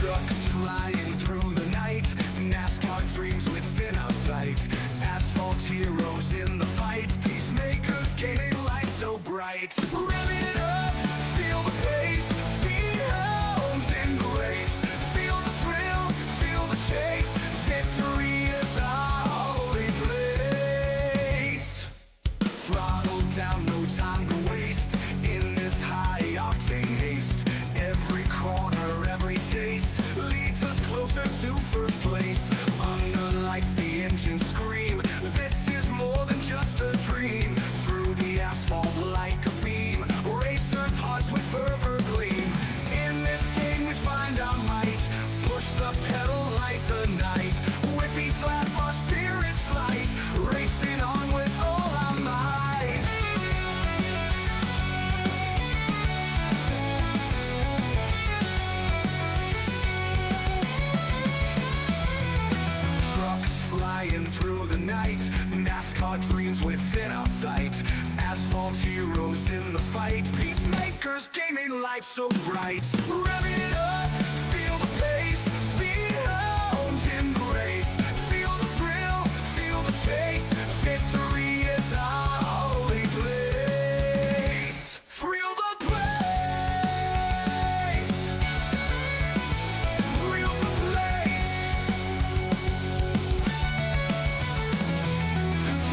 Trucks flying through the night, NASCAR dreams within our sight. Asphalt heroes in the fight, Peacemakers gaming light so bright. Rev it up, feel the pace, speed hounds in the race. Feel the thrill, feel the chase, victory is our holy place. Throttle down, no time to waste, in this high-octane haste. Every corner, every taste, leads us closer to first place. Under lights, the engines scream, this is more than just a dream. Through the asphalt like a beam, racers' hearts with fervor gleam. In this game we find our might, push the pedal like the night. With each lap our spirits flight, racing on with all our might. Trucks flying through the night, NASCAR dreams within our sight. Asphalt heroes in the fight, Peacemakers gaming life so bright. Rev it up, feel the pace, speed hounds in the race. Feel the thrill, feel the chase, victory is our holy place. Thrill the place, thrill the place.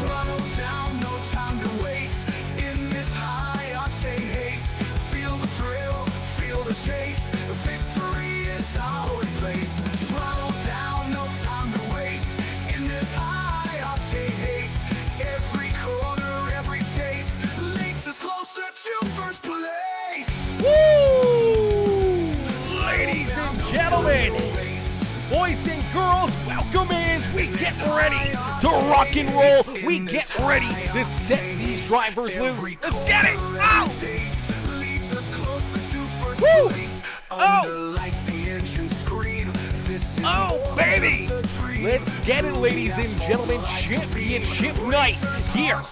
Throttle down, no time to waste, in this high-octane haste. Feel the thrill, feel the chase, victory is our holy place. Throttle down, no time to waste, in this high-octane haste. Every corner, every taste, leads us closer to first place. Woo! Ladies and gentlemen, boys and girls, welcome as we get ready to rock and roll. We get ready to set these drivers loose. Let's get it! Ow! Leads us closer to first Woo! place. Oh! Under lights, the engines scream, this is Oh, more baby! than just a dream. Let's get it, ladies and gentlemen. Championship night here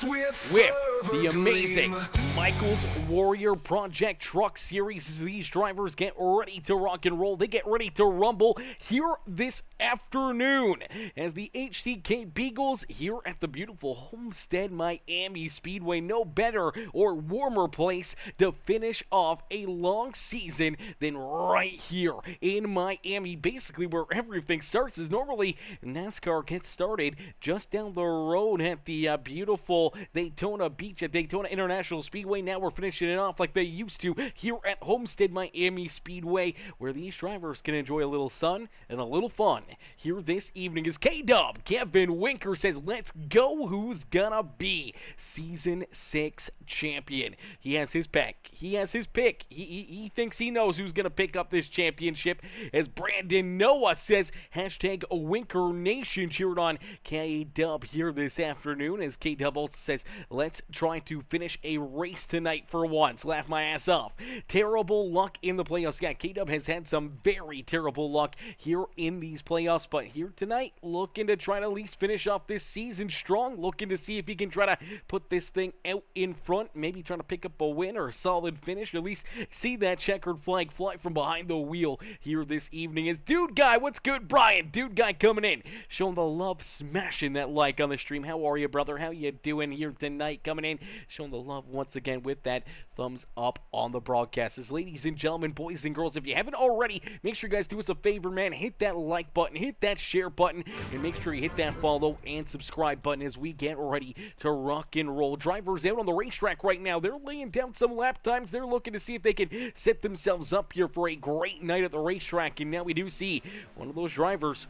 with the amazing Michael's Warrior Project Truck Series. As these drivers get ready to rock and roll, they get ready to rumble here this afternoon as the HCK Beagles here at the beautiful Homestead-Miami Speedway. No better or warmer place to finish off a long season than right here in Miami, basically where everything starts. As normally NASCAR gets started just down the road at the beautiful Daytona Beach at Daytona International Speedway. Now we're finishing it off like they used to here at Homestead-Miami Speedway, where these drivers can enjoy a little sun and a little fun. Here this evening is K-Dub. Kevin Winker says, let's go. Who's gonna be Season 6 champion? He has his pick. He has his pick. He thinks he knows who's gonna pick up this championship. As Brandon Noah says, hashtag Winker Nation cheered on K-Dub here this afternoon. As K-Dub also says, let's try to finish a race tonight for once. Laugh my ass off. Terrible luck in the playoffs. Yeah, K-Dub has had some very terrible luck here in these playoffs, but here tonight, looking to try to at least finish off this season strong, looking to see if he can try to put this thing out in front, maybe trying to pick up a win or a solid finish, or at least see that checkered flag fly from behind the wheel here this evening. Is Dude Guy, what's good, Brian? Dude Guy coming in, showing the love, smashing that like on the stream. How are you, brother? How you doing here tonight? Coming in, showing the love once again with that thumbs up on the broadcast. As ladies and gentlemen, boys and girls, if you haven't already, make sure you guys do us a favor, man. Hit that like button, hit that share button, and make sure you hit that follow and subscribe button as we get ready to rock and roll. Drivers out on the racetrack right now, they're laying down some lap times. They're looking to see if they can set themselves up here for a great night at the racetrack. And now we do see one of those drivers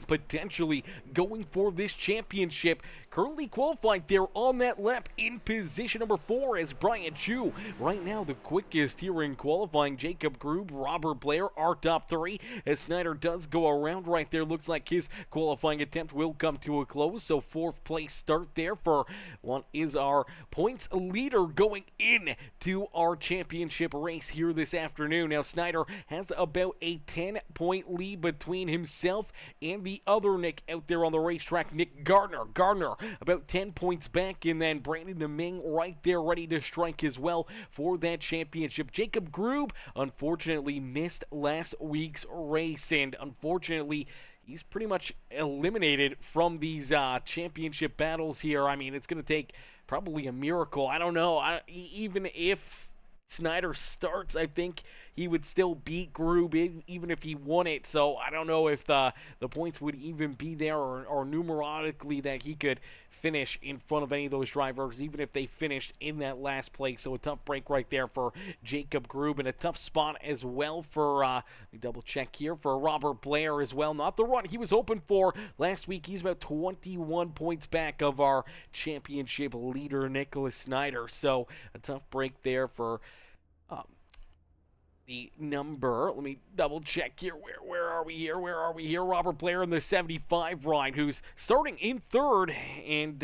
potentially going for this championship. Currently qualified there on that lap in position number 4 as Brian Chu. Right now the quickest here in qualifying. Jacob Grube, Robert Blair are top 3 as Snyder does go around right there. Looks like his qualifying attempt will come to a close. So 4th place start there for one is our points leader going in to our championship race here this afternoon. Now Snyder has about a 10-point lead between himself and the the other Nick out there on the racetrack, Nick Gardner. Gardner about 10 points back, and then Brandon Deming right there ready to strike as well for that championship. Jacob Grube unfortunately missed last week's race, and unfortunately he's pretty much eliminated from these championship battles here. I mean, it's going to take probably a miracle. I don't know. Even if Snyder starts, I think he would still beat Grube even if he won it. So I don't know if the points would even be there or numerically that he could finish in front of any of those drivers, even if they finished in that last place. So a tough break right there for Jacob Grube, and a tough spot as well for, let me double check here, for Robert Blair as well. Not the run he was hoping for last week. He's about 21 points back of our championship leader, Nicholas Snyder. So a tough break there for the number, let me double check here, where are we here, Robert Blair in the 75 ride, who's starting in third, and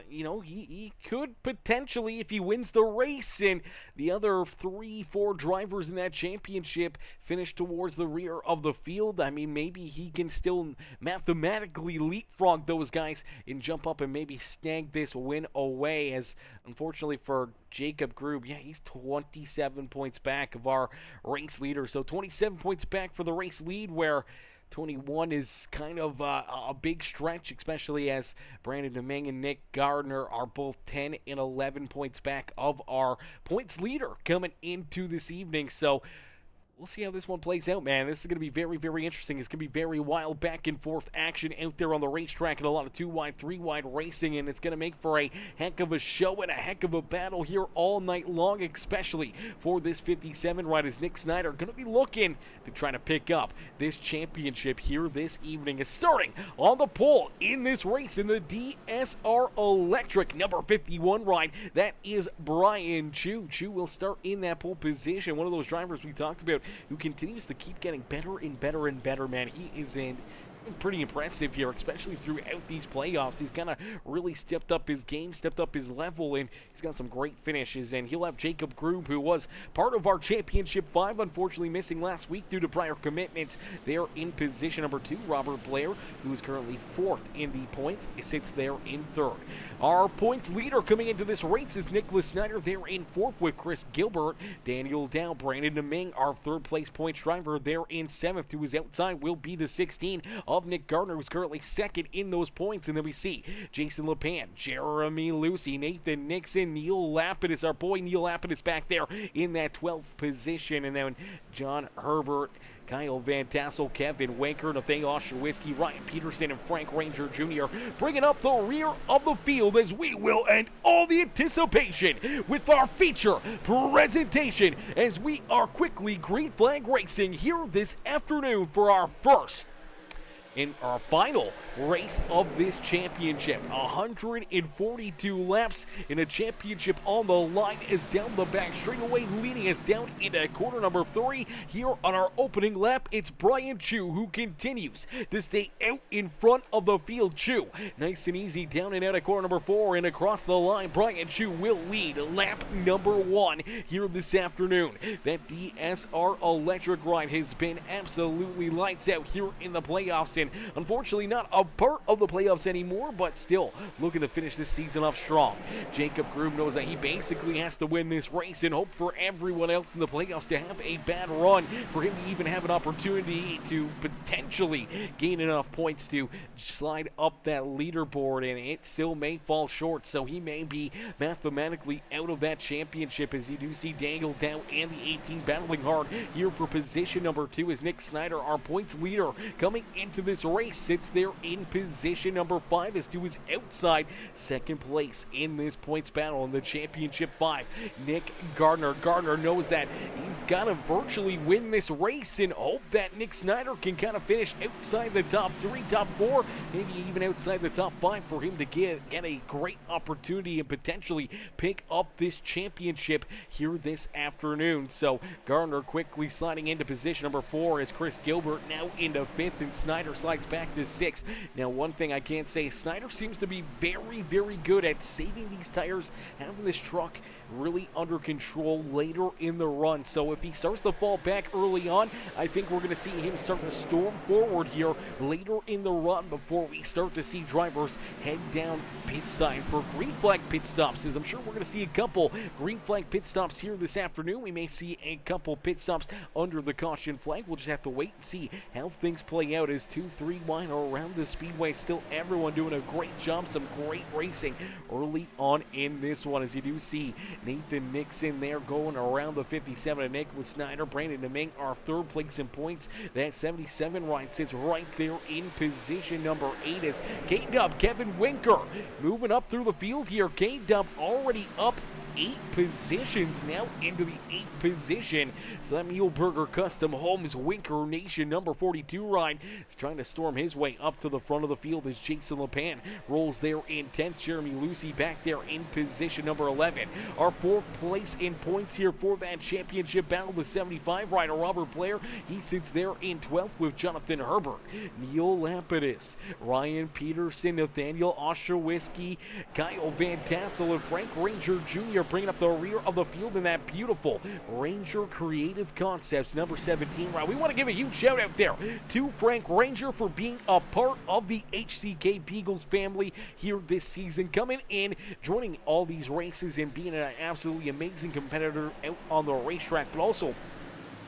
you know, he could potentially, if he wins the race and the other 3-4 drivers in that championship finish towards the rear of the field, I mean, maybe he can still mathematically leapfrog those guys and jump up and maybe snag this win away, as unfortunately for Jacob Grube, yeah, he's 27 points back of our race leader. So 27 points back for the race lead, where 21 is kind of a big stretch, especially as Brandon Deming and Nick Gardner are both 10 and 11 points back of our points leader coming into this evening. So we'll see how this one plays out, man. This is going to be very, very interesting. It's going to be very wild back and forth action out there on the racetrack, and a lot of 2-wide, 3-wide racing, and it's going to make for a heck of a show and a heck of a battle here all night long, especially for this 57 ride, as Nick Snyder going to be looking to try to pick up this championship here this evening. Is starting on the pole in this race in the DSR Electric number 51 ride. That is Brian Chu. Chu will start in that pole position. One of those drivers we talked about who continues to keep getting better and better and better, man. He is pretty impressive here, especially throughout these playoffs. He's kind of really stepped up his game, stepped up his level, and he's got some great finishes. And he'll have Jacob Grube, who was part of our Championship 5, unfortunately missing last week due to prior commitments. They're in position number 2. Robert Blair, who is currently 4th in the points, sits there in 3rd. Our points leader coming into this race is Nicholas Snyder. They're in 4th with Chris Gilbert. Daniel Dow, Brandon Deming, our 3rd place points driver. They're in 7th. To his outside will be the 16 of Nick Gardner, who's currently 2nd in those points. And then we see Jason LePan, Jeremy Lucy, Nathan Nixon, Neil Lapidus, our boy Neil Lapidus back there in that 12th position. And then John Herbert, Kyle Van Tassel, Kevin Wanker, Nathaniel Oshawiski, Ryan Peterson, and Frank Ranger Jr. bringing up the rear of the field, as we will end all the anticipation with our feature presentation as we are quickly green flag racing here this afternoon for our first in our final race of this championship. 142 laps in a championship on the line is down the back straightaway, leading us down into quarter number 3. Here on our opening lap, it's Brian Chu who continues to stay out in front of the field. Chu, nice and easy down and out of quarter number 4 and across the line. Brian Chu will lead lap number 1 here this afternoon. That DSR Electric ride has been absolutely lights out here in the playoffs, and unfortunately not a part of the playoffs anymore, but still looking to finish this season off strong. Jacob Grube knows that he basically has to win this race and hope for everyone else in the playoffs to have a bad run for him to even have an opportunity to potentially gain enough points to slide up that leaderboard, and it still may fall short, so he may be mathematically out of that championship, as you do see Daniel Dow and the 18 battling hard here for position number 2, as Nick Snyder, our points leader, coming into this race, sits there in position number 5, as to his outside 2nd place in this points battle in the championship 5. Nick Gardner. Gardner knows that he's got to virtually win this race and hope that Nick Snyder can kind of finish outside the top 3, top 4, maybe even outside the top 5 for him to get a great opportunity and potentially pick up this championship here this afternoon. So Gardner quickly sliding into position number 4, as Chris Gilbert now into 5th, and Snyder slides back to 6th. Now, one thing I can't say, Snyder seems to be very, very good at saving these tires, having this truck really under control later in the run. So if he starts to fall back early on, I think we're going to see him start to storm forward here later in the run before we start to see drivers head down pit side for green flag pit stops. As I'm sure we're going to see a couple green flag pit stops here this afternoon. We may see a couple pit stops under the caution flag. We'll just have to wait and see how things play out as 2-3 wide around the speedway. Still everyone doing a great job, some great racing early on in this one, as you do see Nathan Nixon there going around the 57 and Nicholas Snyder. Brandon DeMing, our third place in points. That 77 ride sits right there in position number 8 as K-Dub Kevin Winker moving up through the field here. K-Dub already up 8 positions, now into the 8th position. So that Muleburger Custom Homes Winker Nation number 42 ride is trying to storm his way up to the front of the field as Jason LePan rolls there in 10th. Jeremy Lucy back there in position number 11. Our 4th place in points here for that championship battle, the 75 rider Robert Blair. He sits there in 12th with Jonathan Herbert, Neil Lapidus, Ryan Peterson, Nathaniel Ostrowiski, Kyle Van Tassel, and Frank Ranger Jr. bringing up the rear of the field in that beautiful Ranger Creative Concepts number 17 ride. We want to give a huge shout out there to Frank Ranger for being a part of the HCK Beagles family here this season, coming in, joining all these races and being an absolutely amazing competitor out on the racetrack, but also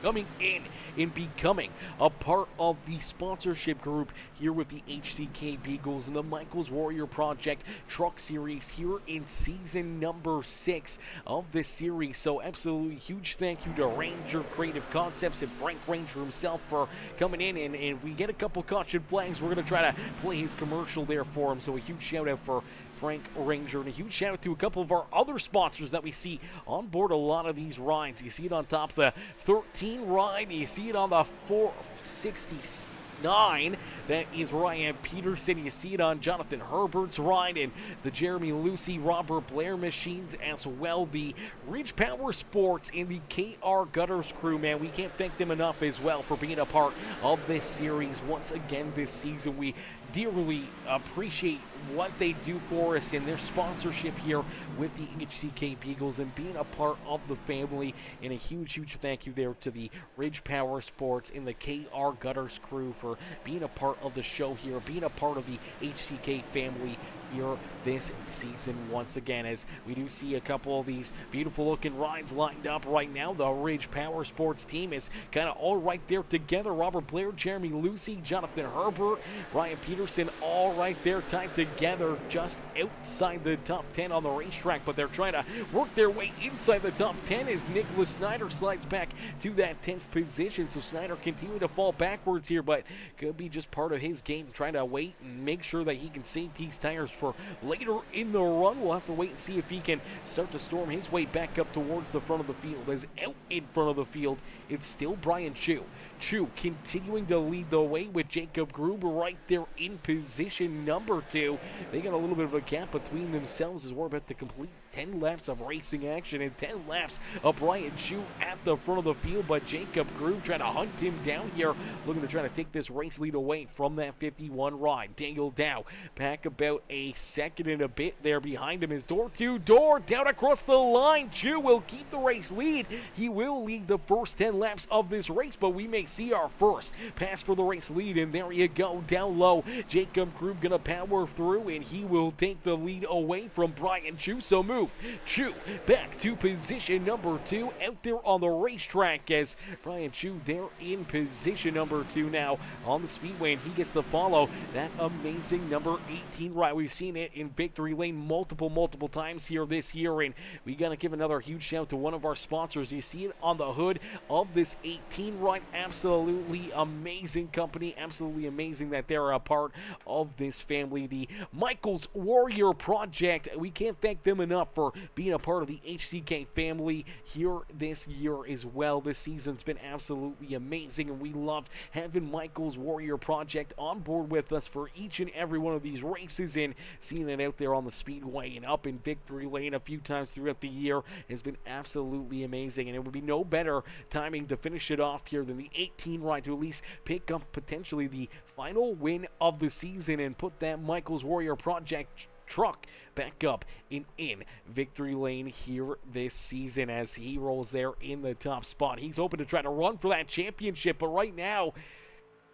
coming in and becoming a part of the sponsorship group here with the HCK Beagles and the Michaels Warrior Project Truck Series here in season number 6 of this series. So absolutely huge thank you to Ranger Creative Concepts and Frank Ranger himself for coming in, and if we get a couple caution flags, we're going to try to play his commercial there for him. So a huge shout out for Frank Ranger, and a huge shout out to a couple of our other sponsors that we see on board a lot of these rides. You see it on top of the 13 ride, you see it on the 469. That is Ryan Peterson. You see it on Jonathan Herbert's ride and the Jeremy Lucy, Robert Blair machines as well. The Ridge Powersports and the KR Gutters crew, man, we can't thank them enough as well for being a part of this series once again this season. We dearly appreciate what they do for us and their sponsorship here with the HCK Beagles and being a part of the family. And a huge thank you there to the Ridge Powersports and the KR Gutters crew for being a part of the show here, being a part of the HCK family here this season once again, as we do see a couple of these beautiful looking rides lined up right now. The Ridge Powersports team is kind of all right there together. Robert Blair, Jeremy Lucy, Jonathan Herbert, Ryan Peterson, all right there tied together just outside the top 10 on the racetrack, but they're trying to work their way inside the top 10 as Nicholas Snyder slides back to that 10th position. So Snyder continuing to fall backwards here, but could be just part of his game, trying to wait and make sure that he can save these tires for later in the run. We'll have to wait and see if he can start to storm his way back up towards the front of the field. As out in front of the field, it's still Brian Chu. Chu continuing to lead the way with Jacob Gruber right there in position number 2. They got a little bit of a gap between themselves as we're about to complete 10 laps of racing action and 10 laps of Brian Chu at the front of the field, but Jacob Gruber trying to hunt him down here, looking to try to take this race lead away from that 51 ride. Daniel Dow back about a second and a bit there behind him is door to door down across the line. Chu will keep the race lead. He will lead the first 10 laps of this race, but we may see our first pass for the race lead, and there you go, down low. Jacob Grube gonna power through, and he will take the lead away from Brian Chu. So move Chu back to position number 2 out there on the racetrack, as Brian Chu there in position number 2 now on the speedway, and he gets to follow that amazing number 18 ride. We've seen it in victory lane multiple times here this year, and we gotta give another huge shout to one of our sponsors. You see it on the hood of this 18 ride. Absolutely amazing company, absolutely amazing that they're a part of this family, the Michaels Warrior Project. We can't thank them enough for being a part of the HCK family here this year as well. This season's been absolutely amazing, and we loved having Michaels Warrior Project on board with us for each and every one of these races, and seeing it out there on the speedway and up in victory lane a few times throughout the year has been absolutely amazing. And it would be no better timing to finish it off here than the 18 ride to at least pick up potentially the final win of the season and put that Michaels Warrior Project truck back up in victory lane here this season as he rolls there in the top spot. He's hoping to try to run for that championship, but right now,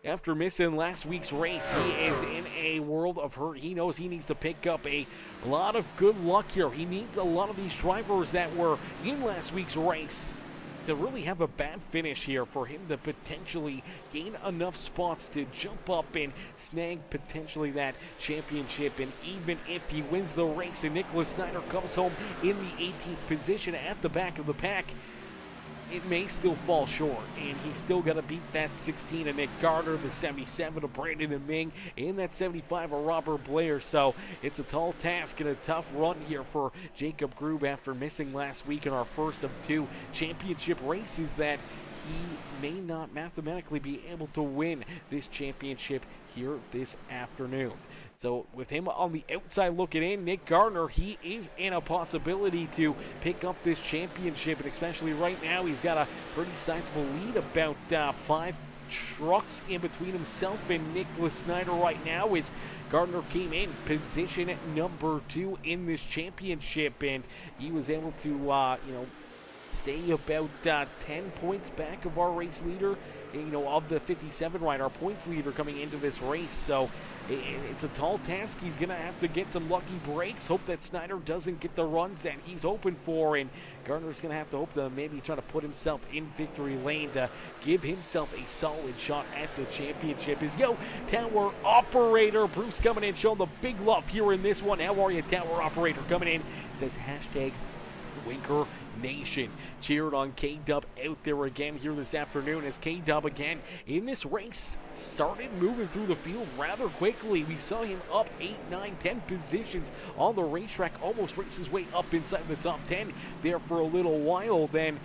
after missing last week's race, he is in a world of hurt. He knows he needs to pick up a lot of good luck here. He needs a lot of these drivers that were in last week's race to really have a bad finish here for him to potentially gain enough spots to jump up and snag potentially that championship. And even if he wins the race and Nicholas Snyder comes home in the 18th position at the back of the pack, it may still fall short, and he's still got to beat that 16 of Nick Gardner, the 77 of Brandon Deming, and that 75 of Robert Blair. So it's a tall task and a tough run here for Jacob Grube after missing last week in our first of two championship races that he may not mathematically be able to win this championship here this afternoon. So with him on the outside looking in, Nick Gardner, he is in a possibility to pick up this championship, and especially right now, he's got a pretty sizable lead, about 5 trucks in between himself and Nicholas Snyder right now, as Gardner came in position at number 2 in this championship, and he was able to, stay about 10 points back of our race leader, of the 57 rider, our points leader coming into this race. So it's a tall task. He's going to have to get some lucky breaks, hope that Snyder doesn't get the runs that he's hoping for, and Gardner's going to have to hope to maybe try to put himself in victory lane to give himself a solid shot at the championship. Is Tower Operator Bruce coming in, showing the big love here in this one. How are you, Tower Operator? Coming in, says hashtag Winker Nation. Cheered on K-Dub out there again here this afternoon, as K-Dub again in this race started moving through the field rather quickly. We saw him up 8, 9, 10 positions on the racetrack, almost raced his way up inside the top 10 there for a little while, then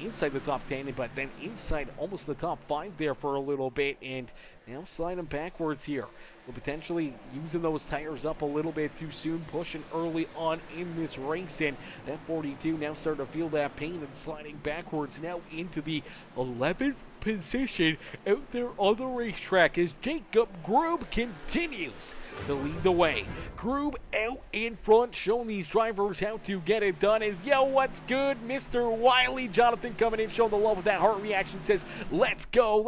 inside the top 10, but then inside almost the top 5 there for a little bit, and now sliding backwards here. So potentially using those tires up a little bit too soon, pushing early on in this race, and that 42 now starting to feel that pain and sliding backwards now into the 11th position out there on the racetrack as Jacob Grube continues to lead the way. Grube out in front, showing these drivers how to get it done. Is what's good, Mr. Wiley? Jonathan coming in, showing the love with that heart reaction, says let's go,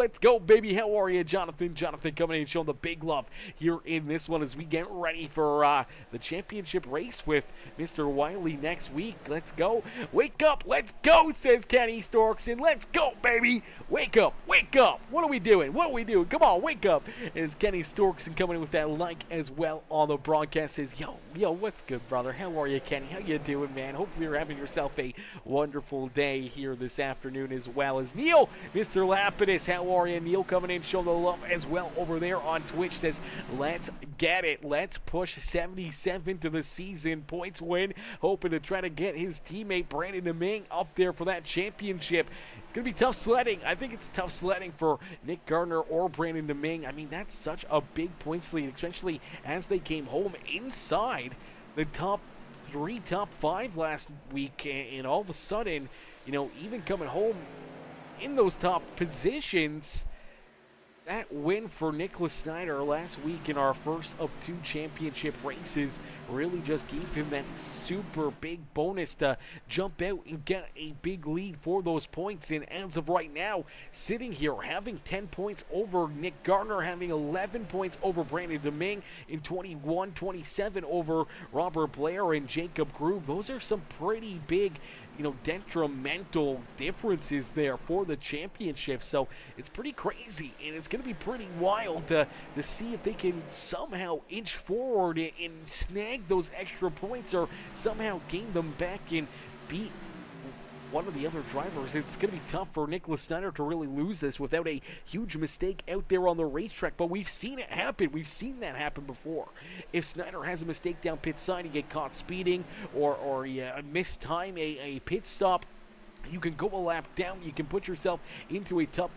baby. How are you, Jonathan? Jonathan coming in, showing the big love here in this one as we get ready for the championship race with Mr. Wiley next week. Let's go. Wake up, let's go, says Kenny Storkson. Let's go, baby. Wake up, wake up. What are we doing? Come on, wake up. As Kenny Storkson coming in with that like as well on the broadcast, says yo, what's good, brother? How are you, Kenny? How you doing, man? Hopefully you're having yourself a wonderful day here this afternoon, as well as Neil, Mr. Lapidus. How are you, Neil? Coming in, showing the love as well over there on Twitch, says let's get it. Let's push 77 to the season points win, hoping to try to get his teammate Brandon Deming up there for that championship. It's going to be tough sledding. I think it's tough sledding for Nick Gardner or Brandon Deming. I mean, that's such a big points lead, especially as they came home inside the top 3, top 5 last week, and all of a sudden, even coming home in those top positions. That win for Nicholas Snyder last week in our first of 2 championship races really just gave him that super big bonus to jump out and get a big lead for those points. And as of right now, sitting here having 10 points over Nick Gardner, having 11 points over Brandon Deming, and 21, 27 over Robert Blair and Jacob Grube. Those are some pretty big detrimental differences there for the championship. So it's pretty crazy, and it's going to be pretty wild to see if they can somehow inch forward and snag those extra points, or somehow gain them back and beat one of the other drivers. It's going to be tough for Nicholas Snyder to really lose this without a huge mistake out there on the racetrack, but we've seen it happen. We've seen that happen before. If Snyder has a mistake down pit side, you get caught speeding, or you mistime a pit stop, you can go a lap down. You can put yourself into a tough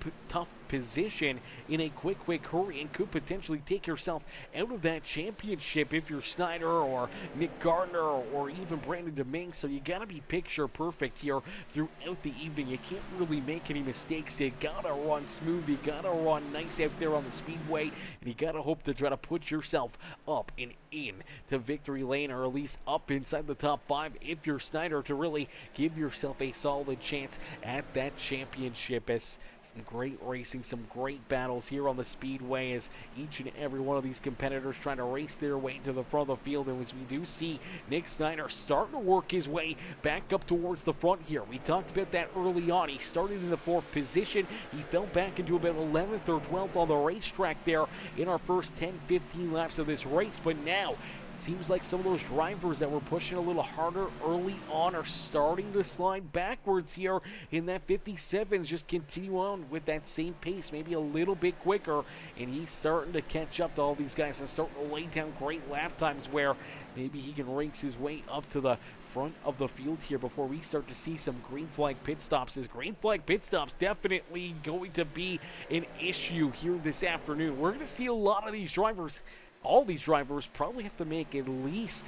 position in a quick hurry and could potentially take yourself out of that championship if you're Snyder or Nick Gardner or even Brandon Domingue. So you got to be picture perfect here throughout the evening. You can't really make any mistakes. You got to run smooth. You got to run nice out there on the speedway, and you got to hope to try to put yourself up and in to victory lane, or at least up inside the top 5 if you're Snyder, to really give yourself a solid chance at that championship. As some great racing, some great battles here on the speedway, as each and every one of these competitors trying to race their way to the front of the field. And as we do see Nick Snyder starting to work his way back up towards the front here. We talked about that early on. He started in the 4th position. He fell back into about 11th or 12th on the racetrack there in our first 10-15 laps of this race. But now it seems like some of those drivers that were pushing a little harder early on are starting to slide backwards here in that 57s. Just continue on with that same pace, maybe a little bit quicker, and he's starting to catch up to all these guys and starting to lay down great lap times where maybe he can race his way up to the front of the field here before we start to see some green flag pit stops. As green flag pit stops definitely going to be an issue here this afternoon. We're going to see a lot of these drivers. All these drivers probably have to make at least,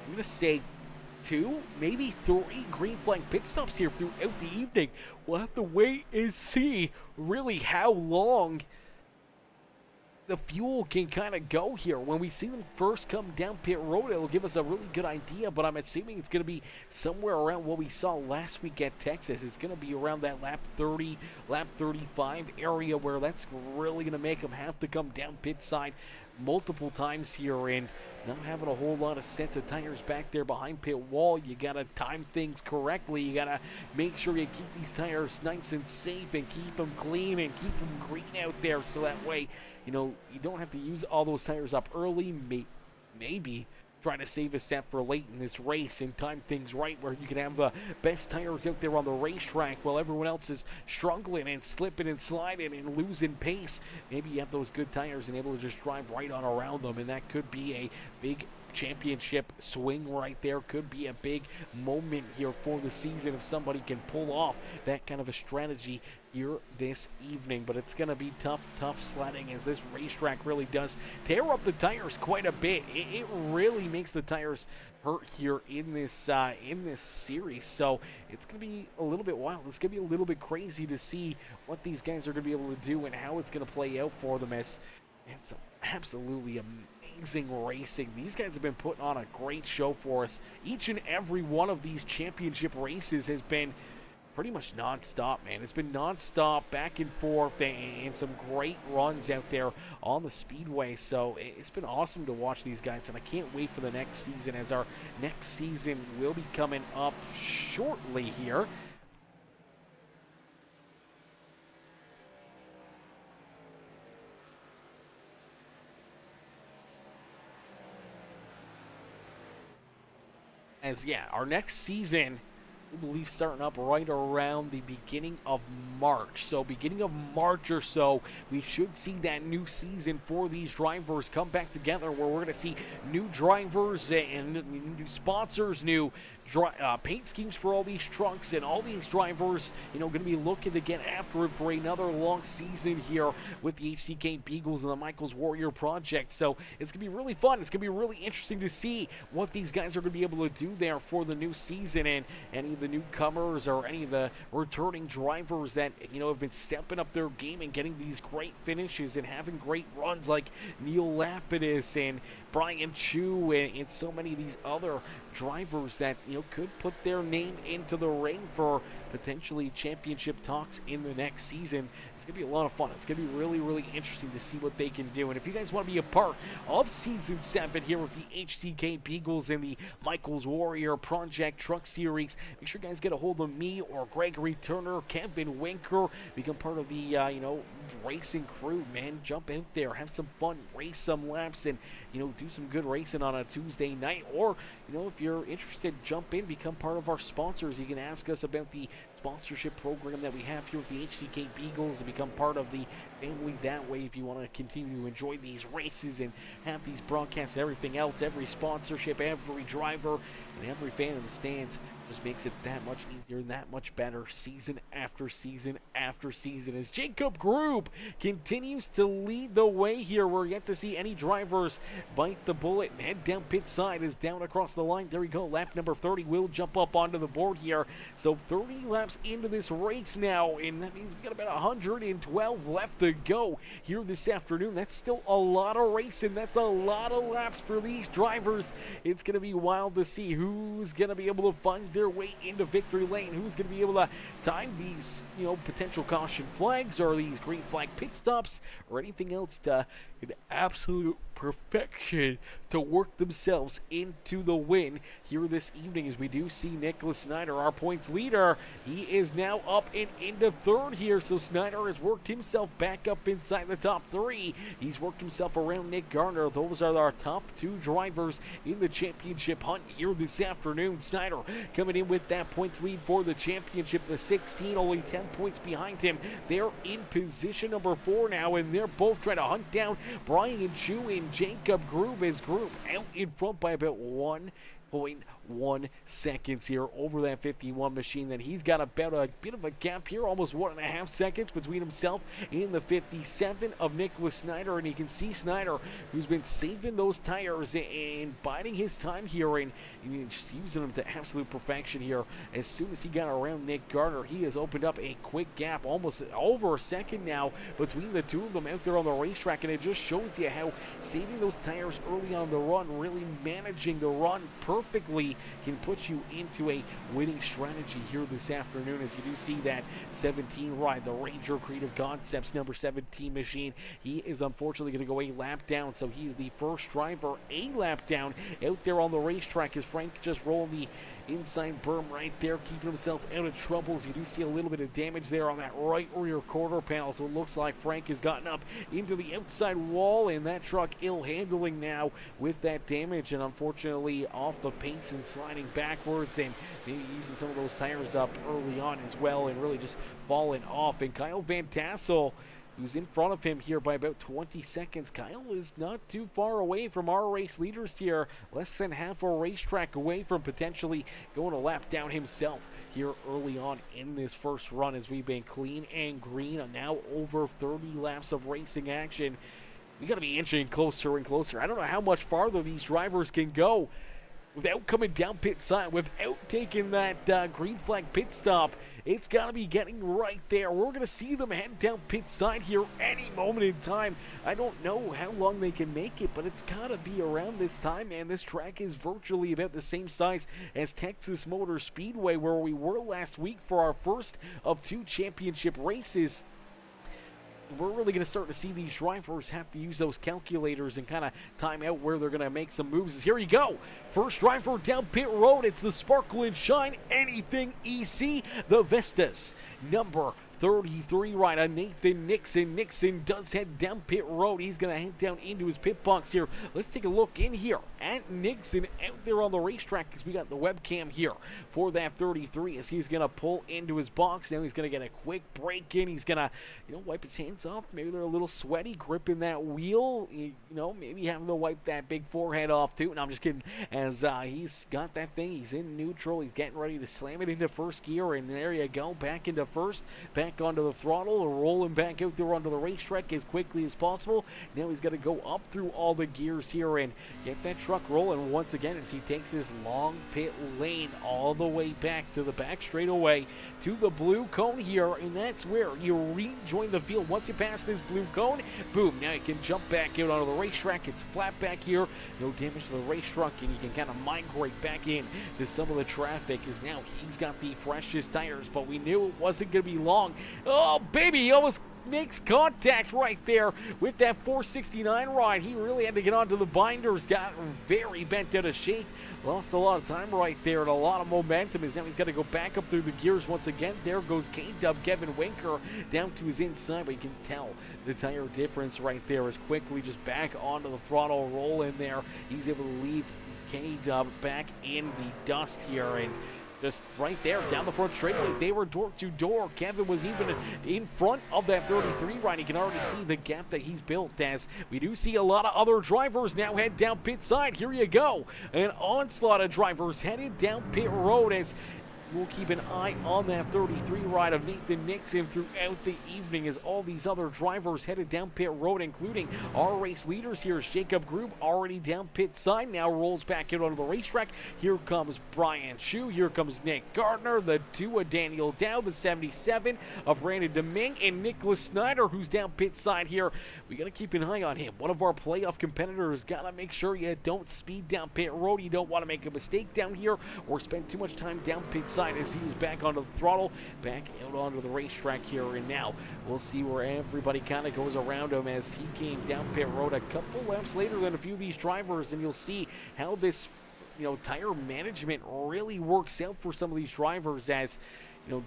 I'm going to say, 2, maybe 3 green flag pit stops here throughout the evening. We'll have to wait and see really how long the fuel can kind of go here. When we see them first come down pit road, it'll give us a really good idea, but I'm assuming it's going to be somewhere around what we saw last week at Texas. It's going to be around that lap 30, lap 35 area, where that's really going to make them have to come down pit side multiple times here, and not having a whole lot of sets of tires back there behind pit wall. You got to time things correctly. You got to make sure you keep these tires nice and safe and keep them clean and keep them green out there, so that way, you know, you don't have to use all those tires up early. Maybe try to save a set for late in this race and time things right, where you can have the best tires out there on the racetrack while everyone else is struggling and slipping and sliding and losing pace. Maybe you have those good tires and able to just drive right on around them, and that could be a big championship swing right there. Could be a big moment here for the season if somebody can pull off that kind of a strategy here this evening. But it's going to be tough sledding, as this racetrack really does tear up the tires quite a bit. It really makes the tires hurt here in this series. So it's going to be a little bit wild. It's going to be a little bit crazy to see what these guys are going to be able to do and how it's going to play out for them. As it's absolutely amazing racing. These guys have been putting on a great show for us. Each and every one of these championship races has been pretty much non-stop, man. It's been non-stop, back and forth, and some great runs out there on the speedway. So it's been awesome to watch these guys, and I can't wait for the next season, as our next season will be coming up shortly here. As, yeah, our next season, we believe, starting up right around the beginning of March. So beginning of March or so, we should see that new season for these drivers come back together, where we're going to see new drivers and new sponsors, new paint schemes for all these trucks, and all these drivers, you know, going to be looking to get after it for another long season here with the HCK Beagles and the Michaels Warrior Project. So it's going to be really fun. It's going to be really interesting to see what these guys are going to be able to do there for the new season, and any of the newcomers or any of the returning drivers that, you know, have been stepping up their game and getting these great finishes and having great runs, like Neil Lapidus and Brian Chu and so many of these other drivers that, you know, could put their name into the ring for potentially championship talks in the next season. It's going to be a lot of fun. It's going to be really, really interesting to see what they can do. And if you guys want to be a part of Season 7 here with the HCK Beagles and the Michaels Warrior Project Truck Series, make sure you guys get a hold of me or Gregory Turner, Kevin Winker. Become part of the, you know, racing crew, man. Jump out there, have some fun, race some laps, and, you know, do some good racing on a Tuesday night. Or, you know, if you're interested, jump in, become part of our sponsors. You can ask us about the sponsorship program that we have here with the HCK Beagles and become part of the family that way if you want to continue to enjoy these races and have these broadcasts and everything else. Every sponsorship, every driver, and every fan in the stands just makes it that much easier and that much better season after season after season as Jacob Grube continues to lead the way here. We're yet to see any drivers bite the bullet and head down pit side. Is down across the line. There we go. Lap number 30 will jump up onto the board here. So 30 laps into this race now, and that means we've got about 112 left to go here this afternoon. That's still a lot of racing. That's a lot of laps for these drivers. It's going to be wild to see who's going to be able to find their way into victory lane, who's going to be able to time these, potential caution flags or these green flag pit stops or anything else to an absolute perfection to work themselves into the win here this evening. As we do see Nicholas Snyder, our points leader, he is now up and into third here. So Snyder has worked himself back up inside the top three. He's worked himself around Nick Garner. Those are our top two drivers in the championship hunt here this afternoon. Snyder coming in with that points lead for the championship. The 16, only 10 points behind him. They're in position number 4 now, and they're both trying to hunt down Brian Chu and Jacob Grube. His group out in front by about 1.1 seconds here over that 51 machine. Then he's got about a bit of a gap here, almost 1.5 seconds between himself and the 57 of Nicholas Snyder. And you can see Snyder, who's been saving those tires and biding his time here and just using them to absolute perfection here. As soon as he got around Nick Garner, he has opened up a quick gap, almost over a second now, between the two of them out there on the racetrack. And it just shows you how saving those tires early on the run, really managing the run perfectly, can put you into a winning strategy here this afternoon. As you do see that 17 ride, the Ranger Creative Concepts number 17 machine, he is unfortunately going to go a lap down. So he is the first driver a lap down out there on the racetrack as Frank just rolled the inside berm right there, keeping himself out of trouble. As you do see a little bit of damage there on that right rear quarter panel. So it looks like Frank has gotten up into the outside wall, and that truck ill handling now with that damage, and unfortunately off the pace and sliding backwards, and maybe using some of those tires up early on as well, and really just falling off. And Kyle Van Tassel, who's in front of him here by about 20 seconds. Kyle is not too far away from our race leaders here, less than half a racetrack away from potentially going a lap down himself here early on in this first run, as we've been clean and green and now over 30 laps of racing action. We got to be inching closer and closer. I don't know how much farther these drivers can go without coming down pit side, without taking that green flag pit stop. It's got to be getting right there. We're going to see them head down pit side here any moment in time. I don't know how long they can make it, but it's got to be around this time, man. This track is virtually about the same size as Texas Motor Speedway, where we were last week for our first of 2 championship races. We're really going to start to see these drivers have to use those calculators and kind of time out where they're going to make some moves. Here you go. First driver down pit road. It's the Sparkle and Shine Anything EC, the Vestas number 33 rider, Nathan Nixon. Nixon does head down pit road. He's going to head down into his pit box here. Let's take a look in here at Nixon out there on the racetrack, because we got the webcam here for that 33 as he's going to pull into his box. Now he's going to get a quick break in. He's going to, wipe his hands off. Maybe they're a little sweaty gripping that wheel. Maybe having to wipe that big forehead off too. And I'm just kidding. As he's got that thing, he's in neutral. He's getting ready to slam it into first gear. And there you go. Back into first. Back onto the throttle, rolling back out there onto the racetrack as quickly as possible. Now he's got to go up through all the gears here and get that truck rolling once again as he takes his long pit lane all the way back to the back straightaway to the blue cone here, and that's where you rejoin the field. Once you pass this blue cone, boom, now you can jump back out onto the racetrack. It's flat back here, no damage to the race truck, and you can kind of migrate back in to some of the traffic, as now he's got the freshest tires, but we knew it wasn't going to be long. Oh, baby, he almost makes contact right there with that 469 ride. He really had to get onto the binders, got very bent out of shape, lost a lot of time right there and a lot of momentum, as now he's got to go back up through the gears once again. There goes K-Dub Kevin Winker down to his inside, but you can tell the tire difference right there is quickly just back onto the throttle roll in there. He's able to leave K-Dub back in the dust here, and just right there down the front straightaway, they were door to door. Kevin was even in front of that 33 ride. You can already see the gap that he's built, as we do see a lot of other drivers now head down pit side. Here you go. An onslaught of drivers headed down pit road as We'll keep an eye on that 33 ride of Nathan Nixon throughout the evening as all these other drivers headed down pit road, including our race leaders here. Is Jacob Grube already down pit side, now rolls back out onto the racetrack. Here comes Brian Chu, here comes Nick Gardner, the 2 of Daniel Dow, the 77 of Brandon Domingue, and Nicholas Snyder, who's down pit side here. We got to keep an eye on him. One of our playoff competitors. Got to make sure you don't speed down pit road. You don't want to make a mistake down here or spend too much time down pit side as he is back onto the throttle, back out onto the racetrack here. And now we'll see where everybody kind of goes around him as he came down pit road a couple laps later than a few of these drivers, and you'll see how this tire management really works out for some of these drivers as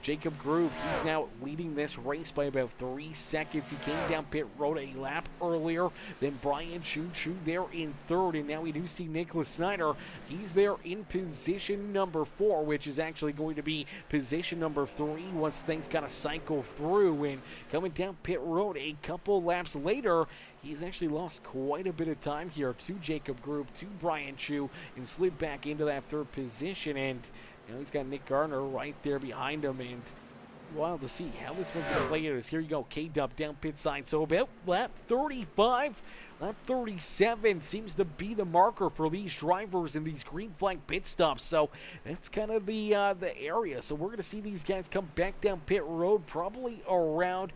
Jacob Grube, he's now leading this race by about 3 seconds. He came down pit road a lap earlier than Brian Chu there in third, and now we do see Nicholas Snyder. He's there in position number 4, which is actually going to be position number 3 once things kind of cycle through. And coming down pit road a couple laps later, he's actually lost quite a bit of time here to Jacob Grube, to Brian Chu, and slid back into that third position. And he's got Nick Gardner right there behind him, and wild to see how this one's going to play out. Here you go, K-Dub down pit side. So about lap 35, lap 37 seems to be the marker for these drivers in these green flag pit stops. So that's kind of the area. So we're going to see these guys come back down pit road probably around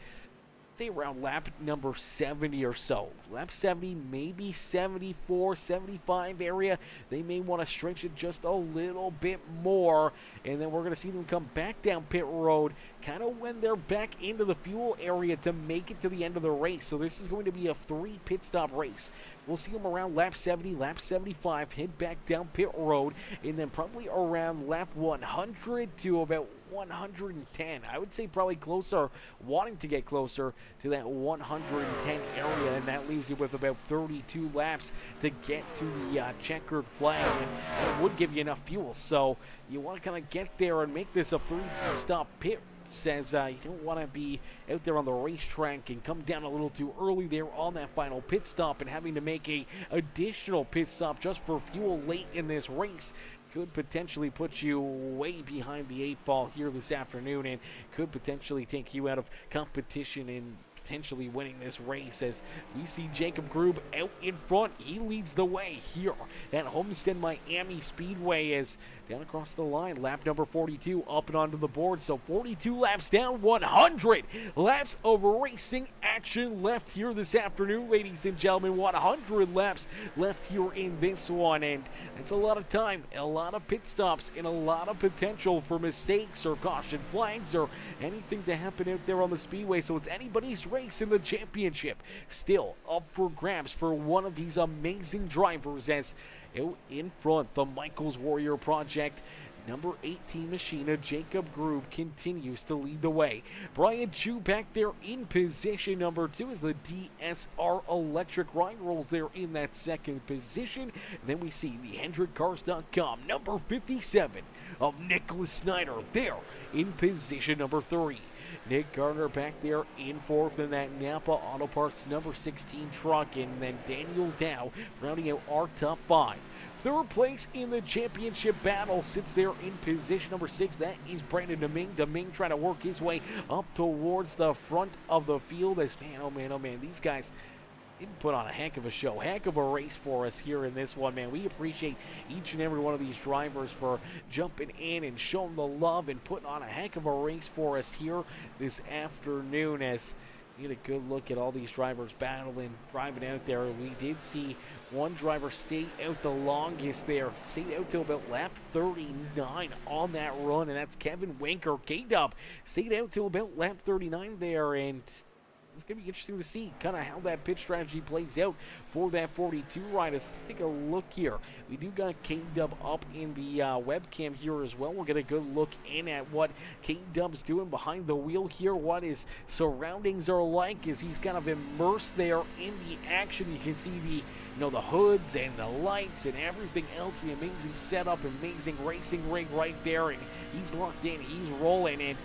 lap number 70 or so. Lap 70, maybe 74, 75 area. They may want to stretch it just a little bit more. And then we're going to see them come back down pit road kind of when they're back into the fuel area to make it to the end of the race. So this is going to be a 3 pit stop race. We'll see them around lap 70, lap 75, head back down pit road, and then probably around lap 100 to about 110. I would say probably closer, wanting to get closer to that 110 area, and that leaves you with about 32 laps to get to the checkered flag, and it would give you enough fuel. So you want to kind of get there and make this a 3-stop pit. Says you don't want to be out there on the racetrack and come down a little too early there on that final pit stop, and having to make a additional pit stop just for fuel late in this race could potentially put you way behind the 8 ball here this afternoon, and could potentially take you out of competition and potentially winning this race, as we see Jacob Grube out in front. He leads the way here at Homestead-Miami Speedway as down across the line, lap number 42 up and onto the board. So 42 laps down, 100 laps of racing action left here this afternoon, ladies and gentlemen. 100 laps left here in this one, and it's a lot of time, a lot of pit stops, and a lot of potential for mistakes or caution flags or anything to happen out there on the speedway. So it's anybody's race in the championship still up for grabs for one of these amazing drivers, as out in front, the Michaels Warrior Project number 18 Machina, Jacob Grube, continues to lead the way. Brian Chu back there in position number 2 as the DSR Electric Ride rolls there in that second position. And then we see the HendrickCars.com number 57 of Nicholas Snyder there in position number 3. Nick Gardner back there in 4th in that Napa Auto Parts number 16 truck, and then Daniel Dow rounding out our top 5. Third place in the championship battle sits there in position number 6. That is Brandon Domingue. Domingue trying to work his way up towards the front of the field as, man, oh man, these guys didn't put on a heck of a show, heck of a race for us here in this one, man. We appreciate each and every one of these drivers for jumping in and showing the love and putting on a heck of a race for us here this afternoon, as we get a good look at all these drivers battling, driving out there. We did see one driver stay out the longest there, stayed out till about lap 39 on that run, and that's Kevin Winker. K-Dub stayed out till about lap 39 there, and it's going to be interesting to see kind of how that pit strategy plays out for that 42 ride. Let's take a look here. We do got K-Dub up in the webcam here as well. We'll get a good look in at what K-Dub's doing behind the wheel here, what his surroundings are like as he's kind of immersed there in the action. You can see the the hoods and the lights and everything else, the amazing setup, amazing racing rig right there, and he's locked in, he's rolling, and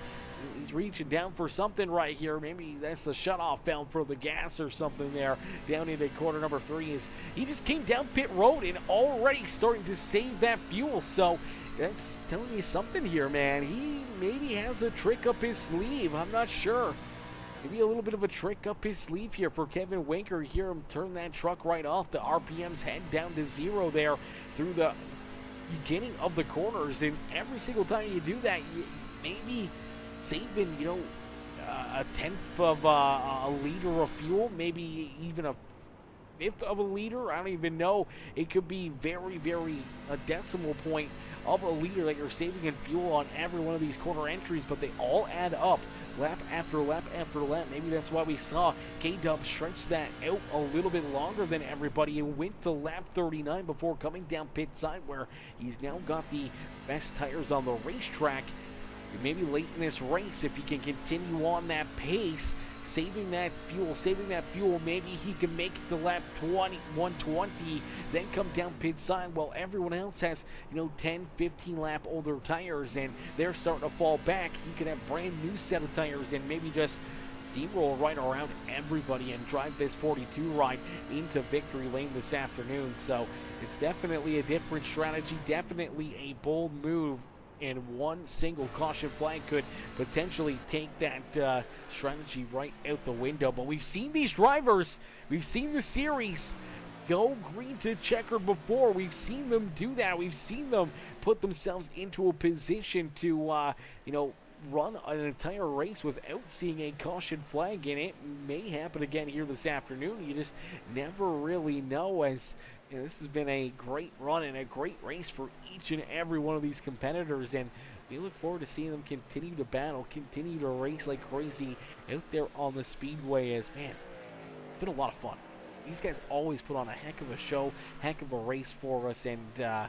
he's reaching down for something right here. Maybe that's the shutoff valve for the gas or something there down into corner number 3. Is he just came down pit road and already starting to save that fuel. So that's telling you something here, man. He maybe has a trick up his sleeve. I'm not sure. Maybe a little bit of a trick up his sleeve here for Kevin Winker. You hear him turn that truck right off. The RPMs head down to 0 there through the beginning of the corners. And every single time you do that, you maybe saving, a tenth of a liter of fuel, maybe even a fifth of a liter. I don't even know. It could be very, very a decimal point of a liter that you're saving in fuel on every one of these corner entries, but they all add up lap after lap after lap. Maybe that's why we saw K-Dub stretch that out a little bit longer than everybody and went to lap 39 before coming down pit side, where he's now got the best tires on the racetrack. Maybe late in this race, if he can continue on that pace, saving that fuel, maybe he can make it to lap 120, then come down pit side while everyone else has, 10, 15 lap older tires, and they're starting to fall back. He could have brand new set of tires and maybe just steamroll right around everybody and drive this 42 ride into victory lane this afternoon. So it's definitely a different strategy, definitely a bold move, and one single caution flag could potentially take that strategy right out the window. But we've seen these drivers, we've seen the series go green to checkered before. We've seen them do that. We've seen them put themselves into a position to, run an entire race without seeing a caution flag, and it may happen again here this afternoon. You just never really know, as this has been a great run and a great race for each and every one of these competitors, and we look forward to seeing them continue to battle, continue to race like crazy out there on the speedway. As, man, it's been a lot of fun. These guys always put on a heck of a show, heck of a race for us, and I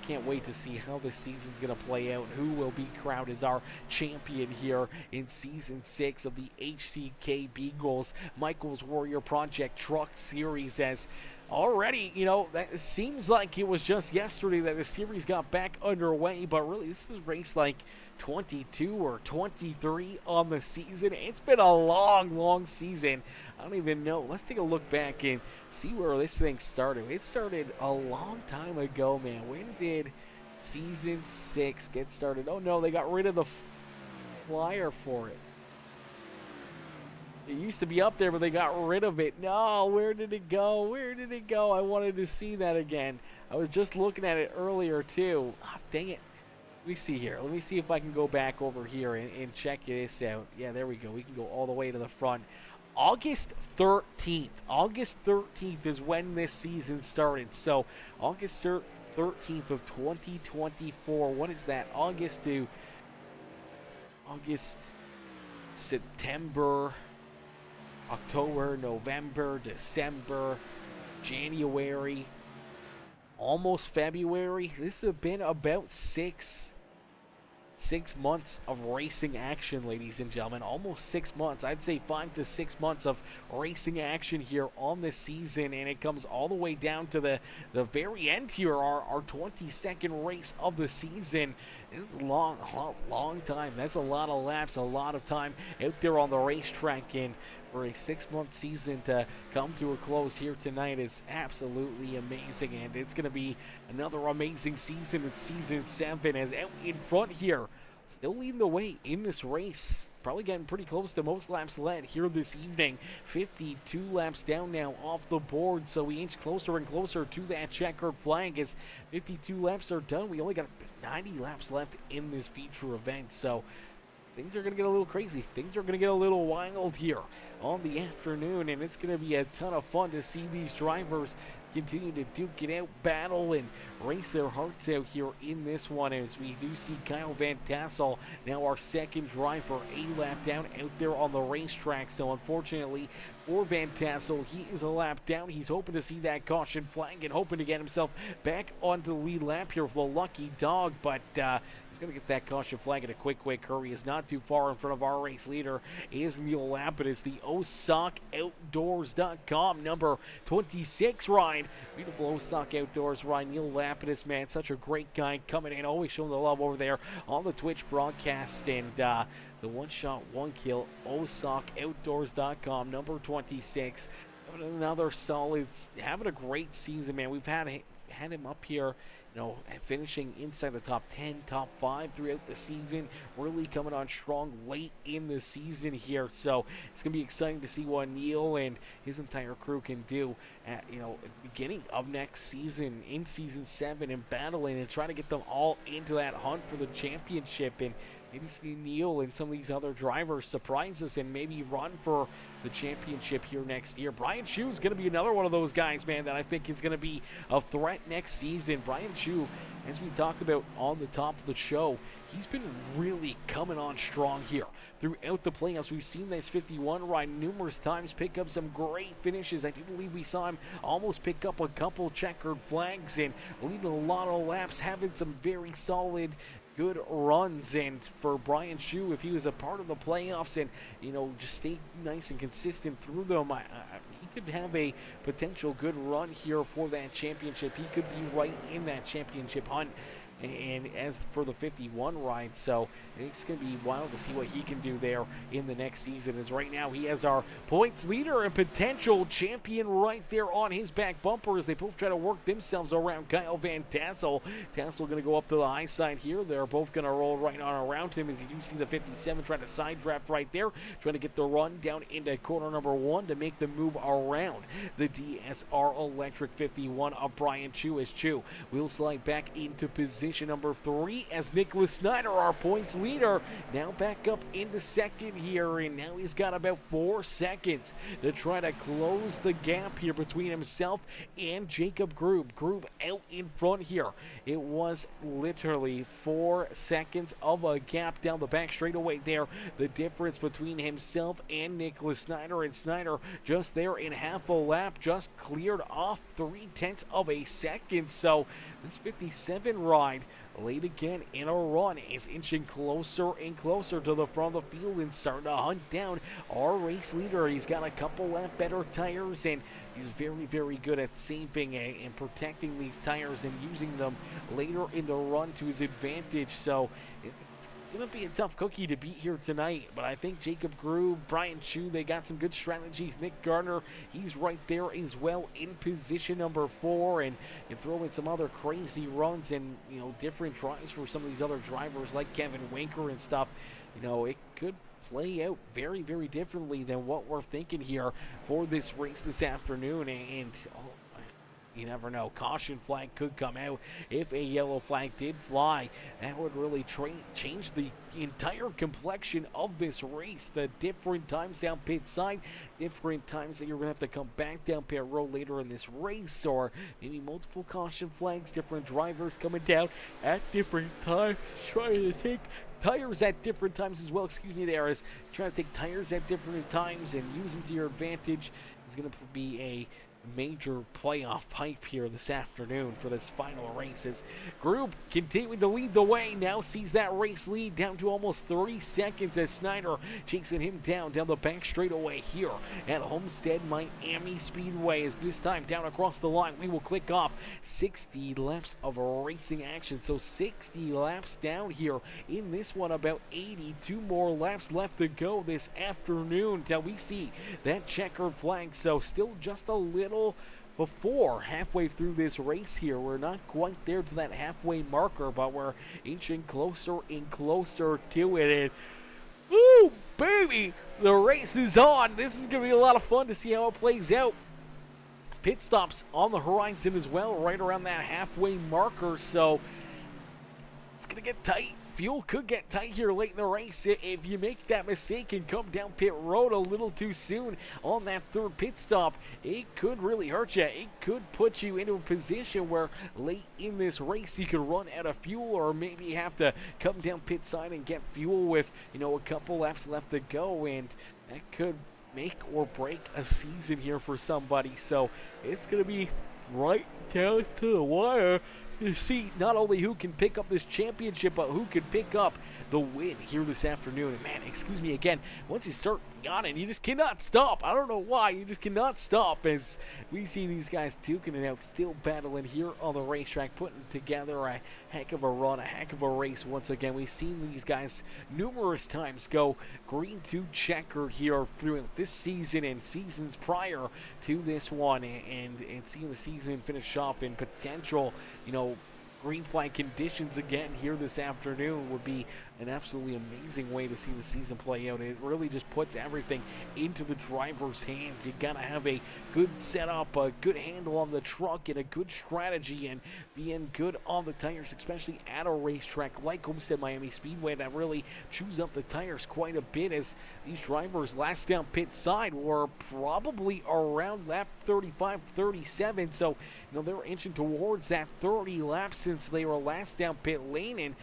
can't wait to see how this season's going to play out. Who will be crowned as our champion here in Season 6 of the HCK Beagles Michaels Warrior Project Truck Series. As already, that seems like it was just yesterday that the series got back underway, but really this is race like 22 or 23 on the season. It's been a long, long season. I don't even know. Let's take a look back and see where this thing started. It started a long time ago, man. When did Season 6 get started? Oh, no, they got rid of the flyer for it. It used to be up there, but they got rid of it. No, where did it go? Where did it go? I wanted to see that again. I was just looking at it earlier, too. Oh, dang it. Let me see here. Let me see if I can go back over here and check this out. Yeah, there we go. We can go all the way to the front. August 13th. August 13th is when this season started. So, August 13th of 2024. What is that? August, September, October, November, December, January, almost February. This has been about six months of racing action, ladies and gentlemen. Almost 6 months. I'd say 5 to 6 months of racing action here on this season, and it comes all the way down to the very end here, our 22nd race of the season. It's a long time. That's a lot of laps, a lot of time out there on the racetrack, and for a 6-month season to come to a close here tonight is absolutely amazing, and it's going to be another amazing season in Season 7, as out in front here, still leading the way in this race, probably getting pretty close to most laps led here this evening. 52 laps down now off the board, so we inch closer and closer to that checkered flag. As 52 laps are done, we only got 90 laps left in this feature event, so things are going to get a little crazy. Things are going to get a little wild here on the afternoon, and it's going to be a ton of fun to see these drivers continue to duke it out, battle, and race their hearts out here in this one, as we do see Kyle Van Tassel, now our second driver, a lap down out there on the racetrack. So unfortunately for Van Tassel, he is a lap down. He's hoping to see that caution flag and hoping to get himself back onto the lead lap here for the lucky dog, but he's going to get that caution flag in a quick hurry. Is not too far in front of our race leader is Neil Lapidus, the OSOCOutdoors.com number 26 ride. Beautiful OSOC Outdoors ride. Neil Lapidus, man, such a great guy coming in, always showing the love over there on the Twitch broadcast, and the one shot, one kill, OSOCOutdoors.com number 26. Having another solid, having a great season, man. We've had him up here finishing inside the top 10, top 5 throughout the season, really coming on strong late in the season here. So it's going to be exciting to see what Neil and his entire crew can do at, at the beginning of next season, in Season 7, and battling and trying to get them all into that hunt for the championship. And maybe see Neil and some of these other drivers surprise us and maybe run for the championship here next year. Brian Chu is going to be another one of those guys, man, that I think is going to be a threat next season. Brian Chu, as we talked about on the top of the show, he's been really coming on strong here throughout the playoffs. We've seen this 51 ride numerous times, pick up some great finishes. I do believe we saw him almost pick up a couple checkered flags and leading a lot of laps, having some very solid good runs. And for Brian Chu, if he was a part of the playoffs and just stayed nice and consistent through them, he could have a potential good run here for that championship. He could be right in that championship hunt. And as for the 51 ride, so it's going to be wild to see what he can do there in the next season, as right now he has our points leader and potential champion right there on his back bumper as they both try to work themselves around Kyle Van Tassel. Tassel going to go up to the high side here. They're both going to roll right on around him as you do see the 57 trying to side draft right there, trying to get the run down into corner number 1 to make the move around the DSR Electric 51 of Brian Chu, as Chu will slide back into position number 3 as Nicholas Snyder, our points leader, now back up into second here, and now he's got about 4 seconds to try to close the gap here between himself and Jacob Grube. Grube out in front here. It was literally 4 seconds of a gap down the back straightaway there. The difference between himself and Nicholas Snyder, and Snyder just there in half a lap, just cleared off 0.3 of a second. So this 57 ride late again in a run is inching closer and closer to the front of the field and starting to hunt down our race leader. He's got a couple lap better tires, and he's very, very good at saving and protecting these tires and using them later in the run to his advantage. So it's going to be a tough cookie to beat here tonight, but I think Jacob Grube, Brian Chu, they got some good strategies. Nick Gardner, he's right there as well in position number 4, and you throw in some other crazy runs and different drives for some of these other drivers like Kevin Winker and stuff. It could play out very, very differently than what we're thinking here for this race this afternoon. And you never know. Caution flag could come out. If a yellow flag did fly, that would really change the entire complexion of this race. The different times down pit side, different times that you're going to have to come back down pit road later in this race, or maybe multiple caution flags, different drivers coming down at different times, trying to take tires at different times as well. Excuse me, there is trying to take tires at different times and use them to your advantage. Is going to be a major playoff hype here this afternoon for this final races. Group continuing to lead the way, now sees that race lead down to almost 3 seconds as Snyder chasing him down the back straightaway here at Homestead-Miami Speedway. As this time down across the line, we will click off 60 laps of racing action. So 60 laps down here in this one, about 82 more laps left to go this afternoon till we see that checkered flag. So still just a little before halfway through this race here. We're not quite there to that halfway marker, but we're inching closer and closer to it. And woo, baby, the race is on. This is going to be a lot of fun to see how it plays out. Pit stops on the horizon as well, right around that halfway marker. So it's going to get tight. Fuel could get tight here late in the race if you make that mistake and come down pit road a little too soon on that third pit stop. It could really hurt you. It could put you into a position where late in this race you could run out of fuel, or maybe have to come down pit side and get fuel with a couple laps left to go, and that could make or break a season here for somebody. So it's going to be right down to the wire to see not only who can pick up this championship, but who can pick up the win here this afternoon. And man, excuse me again, once you start yawning, you just cannot stop. I don't know why, you just cannot stop as we see these guys duking it out, still battling here on the racetrack, putting together a heck of a run, a heck of a race. Once again, we've seen these guys numerous times go green to checkered here throughout this season and seasons prior to this one, and seeing the season finish off in potential, green flag conditions again here this afternoon would be an absolutely amazing way to see the season play out. It really just puts everything into the driver's hands. You gotta have a good setup, a good handle on the truck, and a good strategy, and being good on the tires, especially at a racetrack like Homestead-Miami Speedway that really chews up the tires quite a bit, as these drivers last down pit side were probably around lap 35, 37. So, they're inching towards that 30 laps since they were last down pit lane, and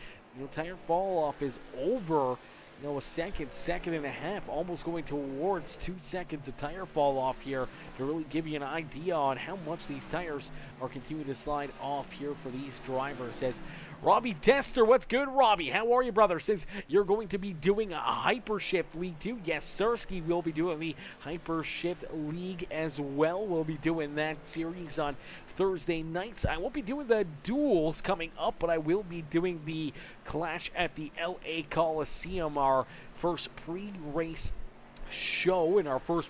tire fall off is over. A second and a half, almost going towards 2 seconds of tire fall off here to really give you an idea on how much these tires are continuing to slide off here for these drivers. As Robbie Tester, what's good, Robbie? How are you, brother? Says you're going to be doing a Hypershift League too. Yes, Sirski will be doing the Hypershift League as well. We'll be doing that series on Thursday nights. I won't be doing the duels coming up, but I will be doing the Clash at the LA Coliseum, our first pre-race show and our first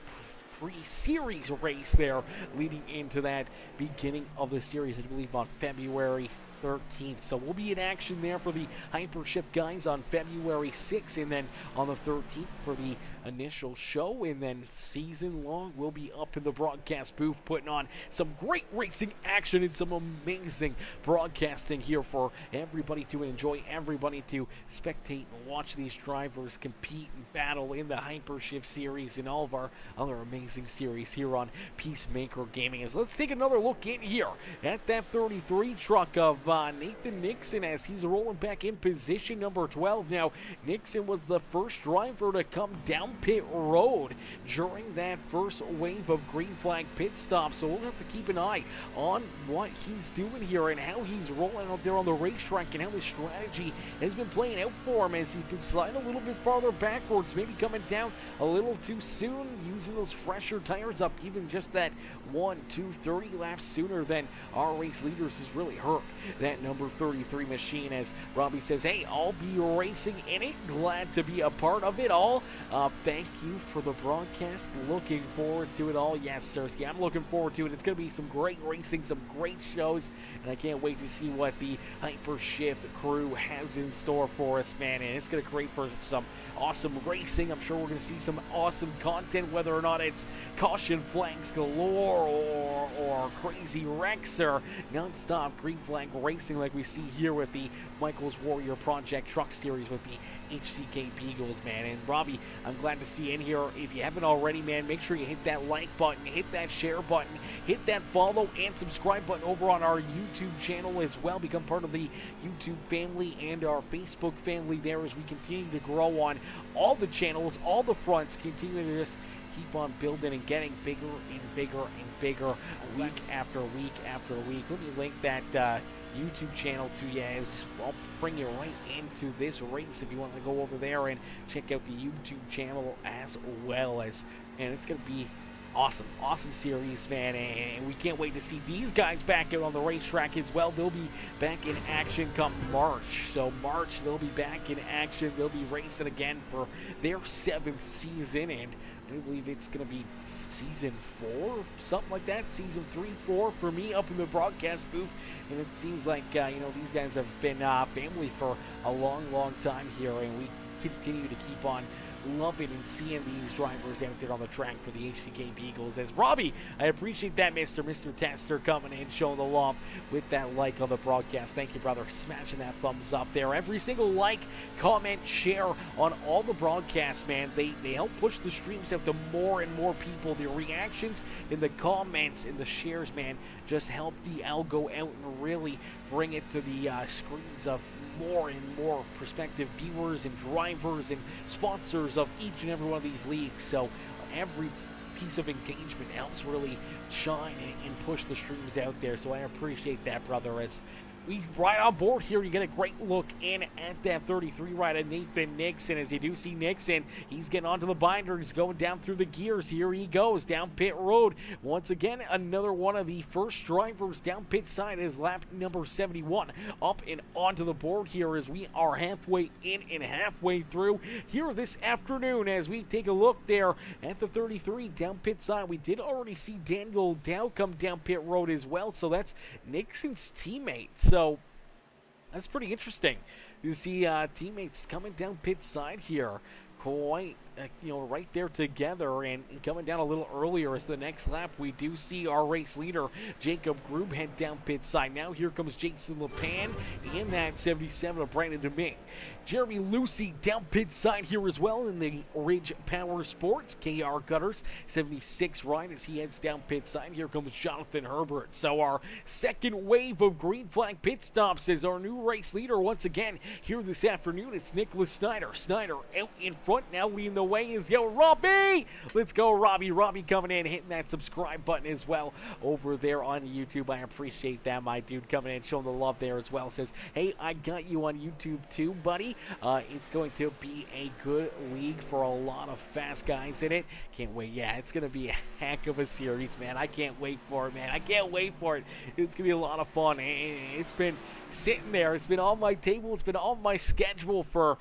pre-series race there leading into that beginning of the series, I believe on February 13th. So we'll be in action there for the Hypershift guys on February 6th, and then on the 13th for the initial show, and then season long we'll be up in the broadcast booth putting on some great racing action and some amazing broadcasting here for everybody to enjoy, everybody to spectate and watch these drivers compete and battle in the Hypershift series and all of our other amazing series here on Peacemaker Gaming. As let's take another look in here at that 33 truck of Nathan Nixon as he's rolling back in position number 12. Now, Nixon was the first driver to come down pit road during that first wave of green flag pit stops, so we'll have to keep an eye on what he's doing here and how he's rolling out there on the racetrack and how his strategy has been playing out for him as he can slide a little bit farther backwards, maybe coming down a little too soon, using those fresher tires up even just that 1, 2, 30 laps sooner than our race leaders has really hurt that number 33 machine. As Robbie says, hey, I'll be racing in it, glad to be a part of it all. Thank you for the broadcast, looking forward to it all. Yes, Sirski, I'm looking forward to it. It's going to be some great racing, some great shows, and I can't wait to see what the Hypershift crew has in store for us, man, and it's going to create for some awesome racing. I'm sure we're going to see some awesome content, whether or not it's caution flags galore or crazy wrecks or non-stop green flag racing like we see here with the Michaels Warrior Project Truck Series with the HCK Beagles, man. And Robbie, I'm glad to see you in here. If you haven't already, man, make sure you hit that like button, hit that share button, hit that follow and subscribe button over on our YouTube channel as well. Become part of the YouTube family and our Facebook family there as we continue to grow on all the channels, all the fronts, continuing to just keep on building and getting bigger and bigger and bigger week after week after week. Let me link that YouTube channel to you as I'll bring you right into this race if you want to go over there and check out the YouTube channel as well. As, and it's going to be awesome series, man, and we can't wait to see these guys back out on the racetrack as well. They'll be back in action come March. So March, they'll be back in action. They'll be racing again for their 7th season, and I believe it's going to be season 4, something like that, season 3, 4 for me up in the broadcast booth. And it seems like these guys have been family for a long time here, and we continue to keep on loving and seeing these drivers out there on the track for the HCK Beagles. As Robbie, I appreciate that, Mr. Tester, coming in, showing the love with that like on the broadcast. Thank you, brother. Smashing that thumbs up there. Every single like, comment, share on all the broadcasts, man. They help push the streams out to more and more people. The reactions and the comments and the shares, man, just help the algo out and really bring it to the screens of more and more prospective viewers and drivers and sponsors of each and every one of these leagues. So every piece of engagement helps really shine and push the streams out there. So I appreciate that, brother. As we right on board here, you get a great look in at that 33 ride of Nathan Nixon. As you do see Nixon, he's getting onto the binder. He's going down through the gears. Here he goes down pit road. Once again, another one of the first drivers down pit side is lap number 71 up and onto the board here as we are halfway in and halfway through here this afternoon. As we take a look there at the 33 down pit side, we did already see Daniel Dow come down pit road as well. So that's Nixon's teammate. So That's pretty interesting. You see teammates coming down pit side here. Quite, right there together, and coming down a little earlier as the next lap, we do see our race leader, Jacob Grube, head down pit side. Now here comes Jason LePan in that 77 of Brandon DeMing. Jeremy Lucy down pit side here as well in the Ridge Powersports KR Gutters 76 ride as he heads down pit side. Here comes Jonathan Herbert. So our second wave of green flag pit stops is our new race leader once again here this afternoon. It's Nicholas Snyder. Snyder out in front now, leading the way is Robbie. Let's go, Robbie. Robbie coming in, hitting that subscribe button as well over there on YouTube. I appreciate that, my dude, coming in, showing the love there as well. Says, hey, I got you on YouTube too, buddy. It's going to be a good league for a lot of fast guys in it. Can't wait. Yeah, it's going to be a heck of a series, man. I can't wait for it, man. I can't wait for it. It's going to be a lot of fun. It's been sitting there. It's been on my table. It's been on my schedule for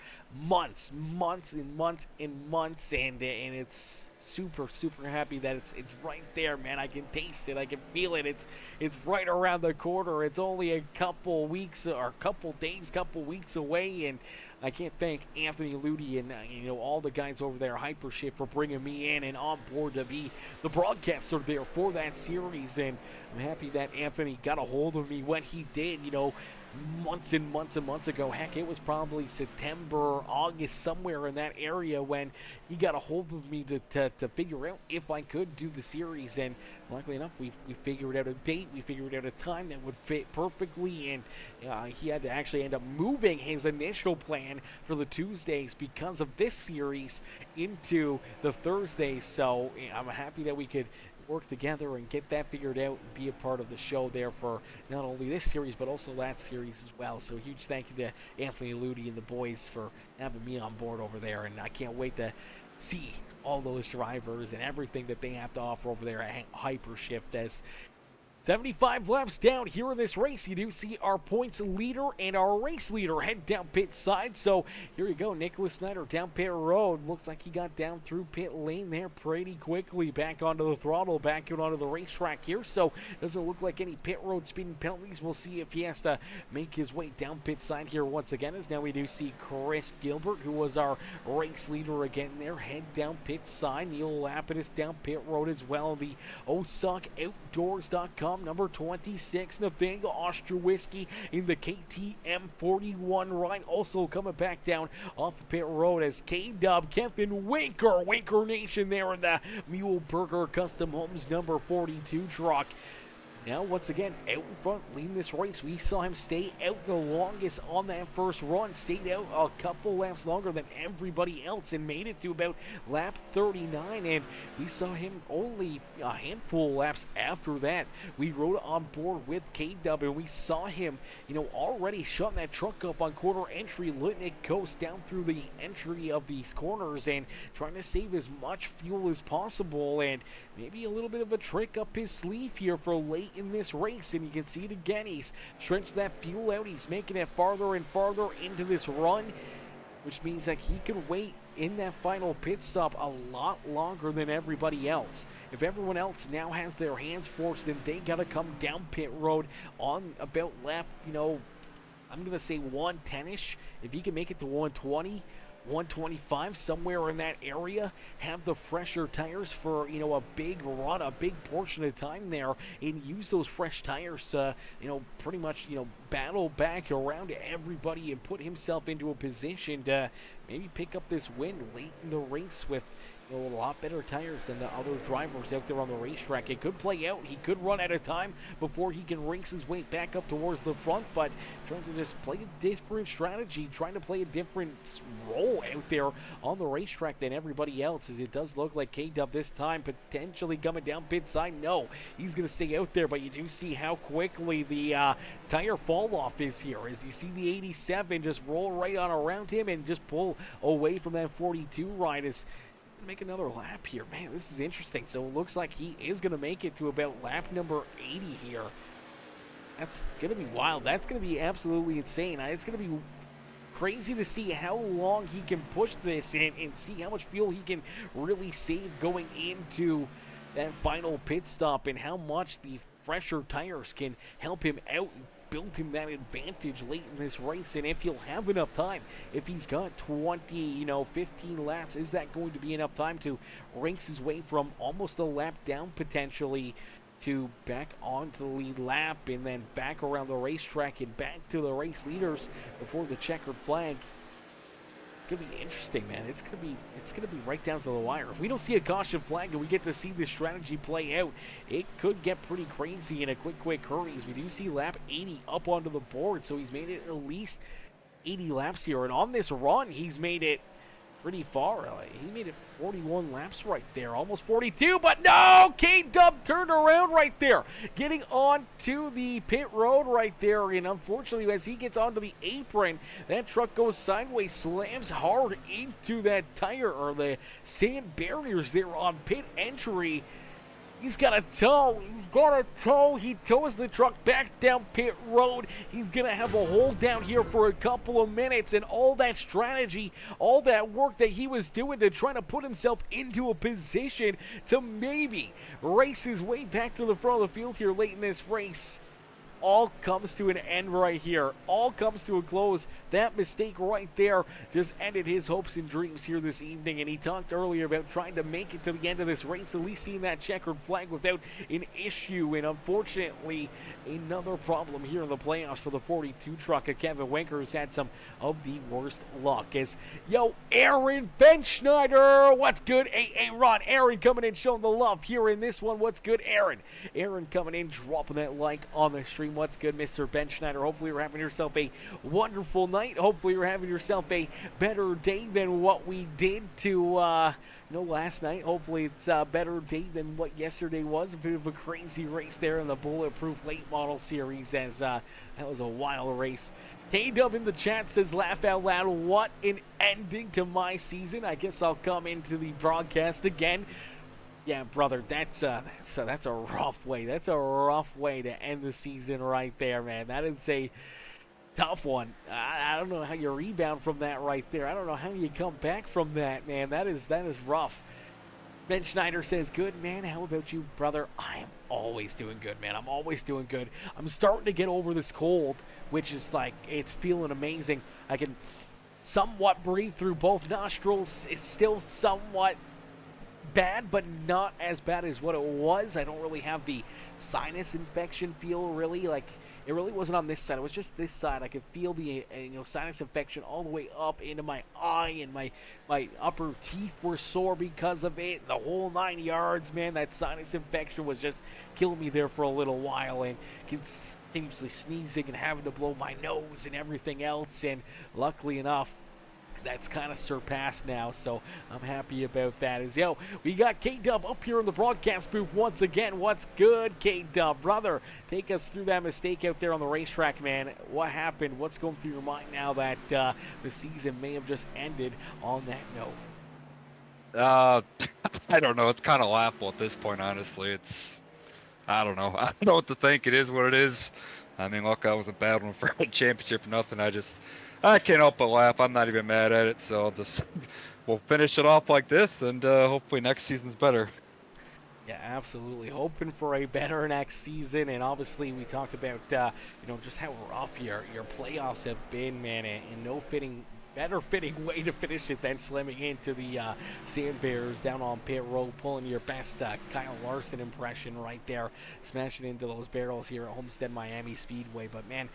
months and it's super happy that it's right there, man. I can taste it. I can feel it. It's right around the corner. It's only a couple weeks or couple weeks away, and I can't thank Anthony Ludi and all the guys over there, Hypershift, for bringing me in and on board to be the broadcaster there for that series. And I'm happy that Anthony got a hold of me when he did. Months and months ago. Heck, it was probably September, August, somewhere in that area when he got a hold of me to figure out if I could do the series. And luckily enough, we figured out a date, we figured out a time that would fit perfectly, and he had to actually end up moving his initial plan for the Tuesdays because of this series into the Thursdays. So I'm happy that we could work together and get that figured out and be a part of the show there for not only this series but also that series as well. So huge thank you to Anthony Ludi and the boys for having me on board over there, and I can't wait to see all those drivers and everything that they have to offer over there at Hypershift. As 75 laps down here in this race, you do see our points leader and our race leader head down pit side. So here you go, Nicholas Snyder down pit road. Looks like he got down through pit lane there pretty quickly. Back onto the throttle, back out onto the racetrack here. So doesn't look like any pit road speeding penalties. We'll see if he has to make his way down pit side here once again. As now we do see Chris Gilbert, who was our race leader again there, head down pit side. Neil Lapidus down pit road as well. The OSUCOutdoors.com number 26, Nathaniel Ostrowiecki in the KTM 41 ride, also coming back down off the pit road as K-Dub, Kevin Winker Nation there in the Muleberger Custom Homes number 42 truck. Now, once again, out in front, leading this race. We saw him stay out the longest on that first run. Stayed out a couple laps longer than everybody else and made it to about lap 39. And we saw him only a handful of laps after that. We rode on board with K-Dub, and we saw him, already shutting that truck up on quarter entry, letting it coast down through the entry of these corners and trying to save as much fuel as possible. And maybe a little bit of a trick up his sleeve here for late in this race, and you can see it again. He's stretched that fuel out. He's making it farther and farther into this run, which means that he can wait in that final pit stop a lot longer than everybody else. If everyone else now has their hands forced, then they got to come down pit road on about lap, I'm going to say 110-ish. If he can make it to 120, 125, somewhere in that area, have the fresher tires for a big run, a big portion of time there, and use those fresh tires to pretty much battle back around everybody and put himself into a position to maybe pick up this win late in the race with a lot better tires than the other drivers out there on the racetrack. It could play out. He could run out of time before he can race his way back up towards the front, but trying to just play a different strategy, trying to play a different role out there on the racetrack than everybody else, as it does look like K-Dub this time potentially coming down pit side. No, he's going to stay out there, but you do see how quickly the tire fall off is here, as you see the 87 just roll right on around him and just pull away from that 42 ride. As make another lap here. Man, this is interesting. So it looks like he is going to make it to about lap number 80 here. That's going to be wild. That's going to be absolutely insane. It's going to be crazy to see how long he can push this and see how much fuel he can really save going into that final pit stop, and how much the fresher tires can help him out built him that advantage late in this race, and if he'll have enough time, if he's got 20, 15 laps, is that going to be enough time to race his way from almost a lap down potentially to back onto the lead lap and then back around the racetrack and back to the race leaders before the checkered flag? It's gonna be interesting, man. It's gonna be right down to the wire. If we don't see a caution flag and we get to see this strategy play out, it could get pretty crazy in a quick hurry. As we do see lap 80 up onto the board, so he's made it at least 80 laps here, and on this run, he's made it pretty far. He made it 41 laps right there, almost 42, but no! K-Dub turned around right there, getting onto the pit road right there, and unfortunately, as he gets onto the apron, that truck goes sideways, slams hard into that tire, or the sand barriers there on pit entry. He's got a tow. He tows the truck back down pit road. He's going to have a hold down here for a couple of minutes, and all that strategy, all that work that he was doing to try to put himself into a position to maybe race his way back to the front of the field here late in this race, all comes to an end right here. All comes to a close. That mistake right there just ended his hopes and dreams here this evening, and he talked earlier about trying to make it to the end of this race, at least seeing that checkered flag without an issue, and unfortunately, another problem here in the playoffs for the 42 truck of Kevin Winker, who's had some of the worst luck. As, Aaron Benschneider, what's good? Hey, Ron, Aaron coming in, showing the love here in this one. What's good, Aaron? Aaron coming in, dropping that like on the stream. What's good, Mr. Benschneider? Hopefully you're having yourself a wonderful night. Hopefully you're having yourself a better day than what we did to last night. Hopefully it's a better day than what yesterday was. A bit of a crazy race there in the Bulletproof Late Model Series, as that was a wild race. K-Dub in the chat says, laugh out loud, what an ending to my season. I guess I'll come into the broadcast again. Yeah, brother, that's a rough way. That's a rough way to end the season right there, man. That is a tough one. I don't know how you rebound from that right there. I don't know how you come back from that, man. That is rough. Ben Schneider says, good, man. How about you, brother? I am always doing good, man. I'm always doing good. I'm starting to get over this cold, which is like, it's feeling amazing. I can somewhat breathe through both nostrils. It's still somewhat bad, but not as bad as what it was. I don't really have the sinus infection feel, really. Like, it really wasn't on this side. It was just this side. I could feel the sinus infection all the way up into my eye, and my upper teeth were sore because of it. The whole 9 yards, man. That sinus infection was just killing me there for a little while, and continuously sneezing and having to blow my nose and everything else. And luckily enough, that's kind of surpassed now, so I'm happy about that. We got K-Dub up here in the broadcast booth once again. What's good, K-Dub? Brother, take us through that mistake out there on the racetrack, man. What happened? What's going through your mind now that the season may have just ended on that note? I don't know. It's kind of laughable at this point, honestly. I don't know. I don't know what to think. It is what it is. I mean, look, I wasn't battling for a championship or nothing. I can't help but laugh. I'm not even mad at it, so we'll finish it off like this, and hopefully next season's better. Yeah, absolutely. Hoping for a better next season, and obviously we talked about just how rough your playoffs have been, man, and no better fitting way to finish it than slamming into the sand barriers down on pit road, pulling your best Kyle Larson impression right there, smashing into those barrels here at Homestead-Miami Speedway. But man,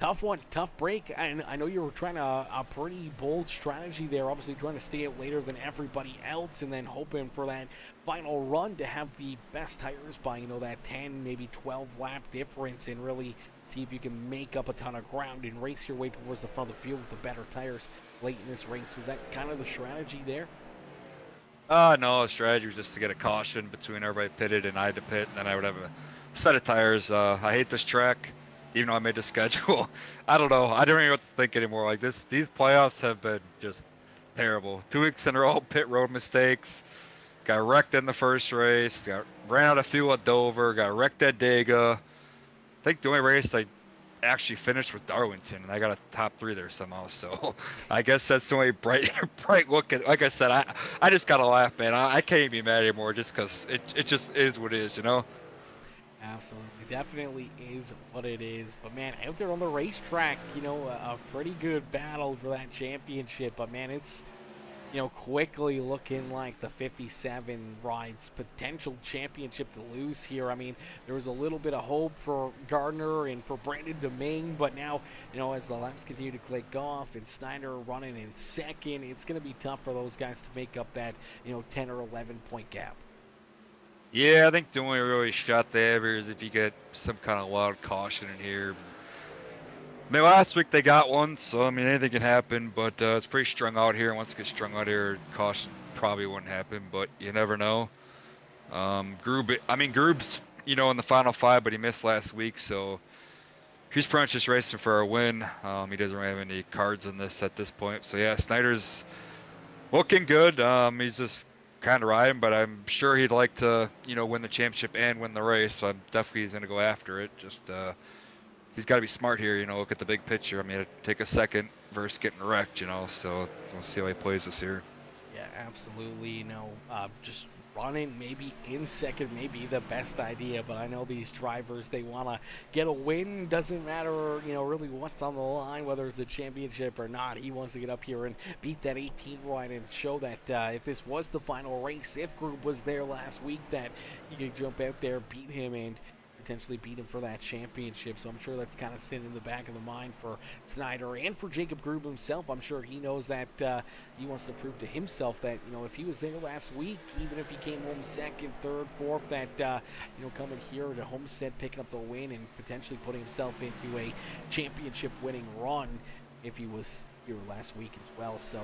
tough one, tough break. And I know you were trying a pretty bold strategy there, obviously trying to stay out later than everybody else, and then hoping for that final run to have the best tires by, that 10, maybe 12 lap difference, and really see if you can make up a ton of ground and race your way towards the front of the field with the better tires late in this race. Was that kind of the strategy there? No, the strategy was just to get a caution between everybody pitted and I had to pit, and then I would have a set of tires. I hate this track. Even though I made the schedule, I don't know. I don't even know what to think anymore. Like this, these playoffs have been just terrible. 2 weeks in a row, pit road mistakes. Got wrecked in the first race. Ran out of fuel at Dover. Got wrecked at Dega. I think the only race I actually finished with Darlington, and I got a top 3 there somehow. So I guess that's the only bright look at. Like I said, I just gotta laugh, man. I can't even be mad anymore, just because it just is what it is, Absolutely, definitely is what it is. But man, out there on the racetrack, a pretty good battle for that championship. But man, it's quickly looking like the 57 rides potential championship to lose here. I mean, there was a little bit of hope for Gardner and for Brandon Domingue, but now, as the laps continue to click off and Snyder running in second, it's going to be tough for those guys to make up that, 10 or 11 point gap. Yeah, I think the only really shot they have here is if you get some kind of wild caution in here. I mean, last week they got one, so I mean anything can happen. But it's pretty strung out here. Once it gets strung out here, caution probably wouldn't happen. But you never know. Groob's in the final 5, but he missed last week, so he's pretty much just racing for a win. He doesn't really have any cards in this at this point. So yeah, Snyder's looking good. He's just kind of riding, but I'm sure he'd like to, win the championship and win the race. So I'm definitely he's going to go after it. Just he's got to be smart here, look at the big picture. I mean, it'd take a second versus getting wrecked, so we'll see how he plays this year. Yeah, absolutely. Just running maybe in second may be the best idea, but I know these drivers, they want to get a win. Doesn't matter, really what's on the line, whether it's a championship or not. He wants to get up here and beat that 18 ride and show that if this was the final race, if Group was there last week, that you could jump out there, beat him, and potentially beat him for that championship. So I'm sure that's kind of sitting in the back of the mind for Snyder and for Jacob Grube himself. I'm sure he knows that he wants to prove to himself that, if he was there last week, even if he came home second, third, fourth, that, coming here to Homestead, picking up the win and potentially putting himself into a championship winning run if he was here last week as well. So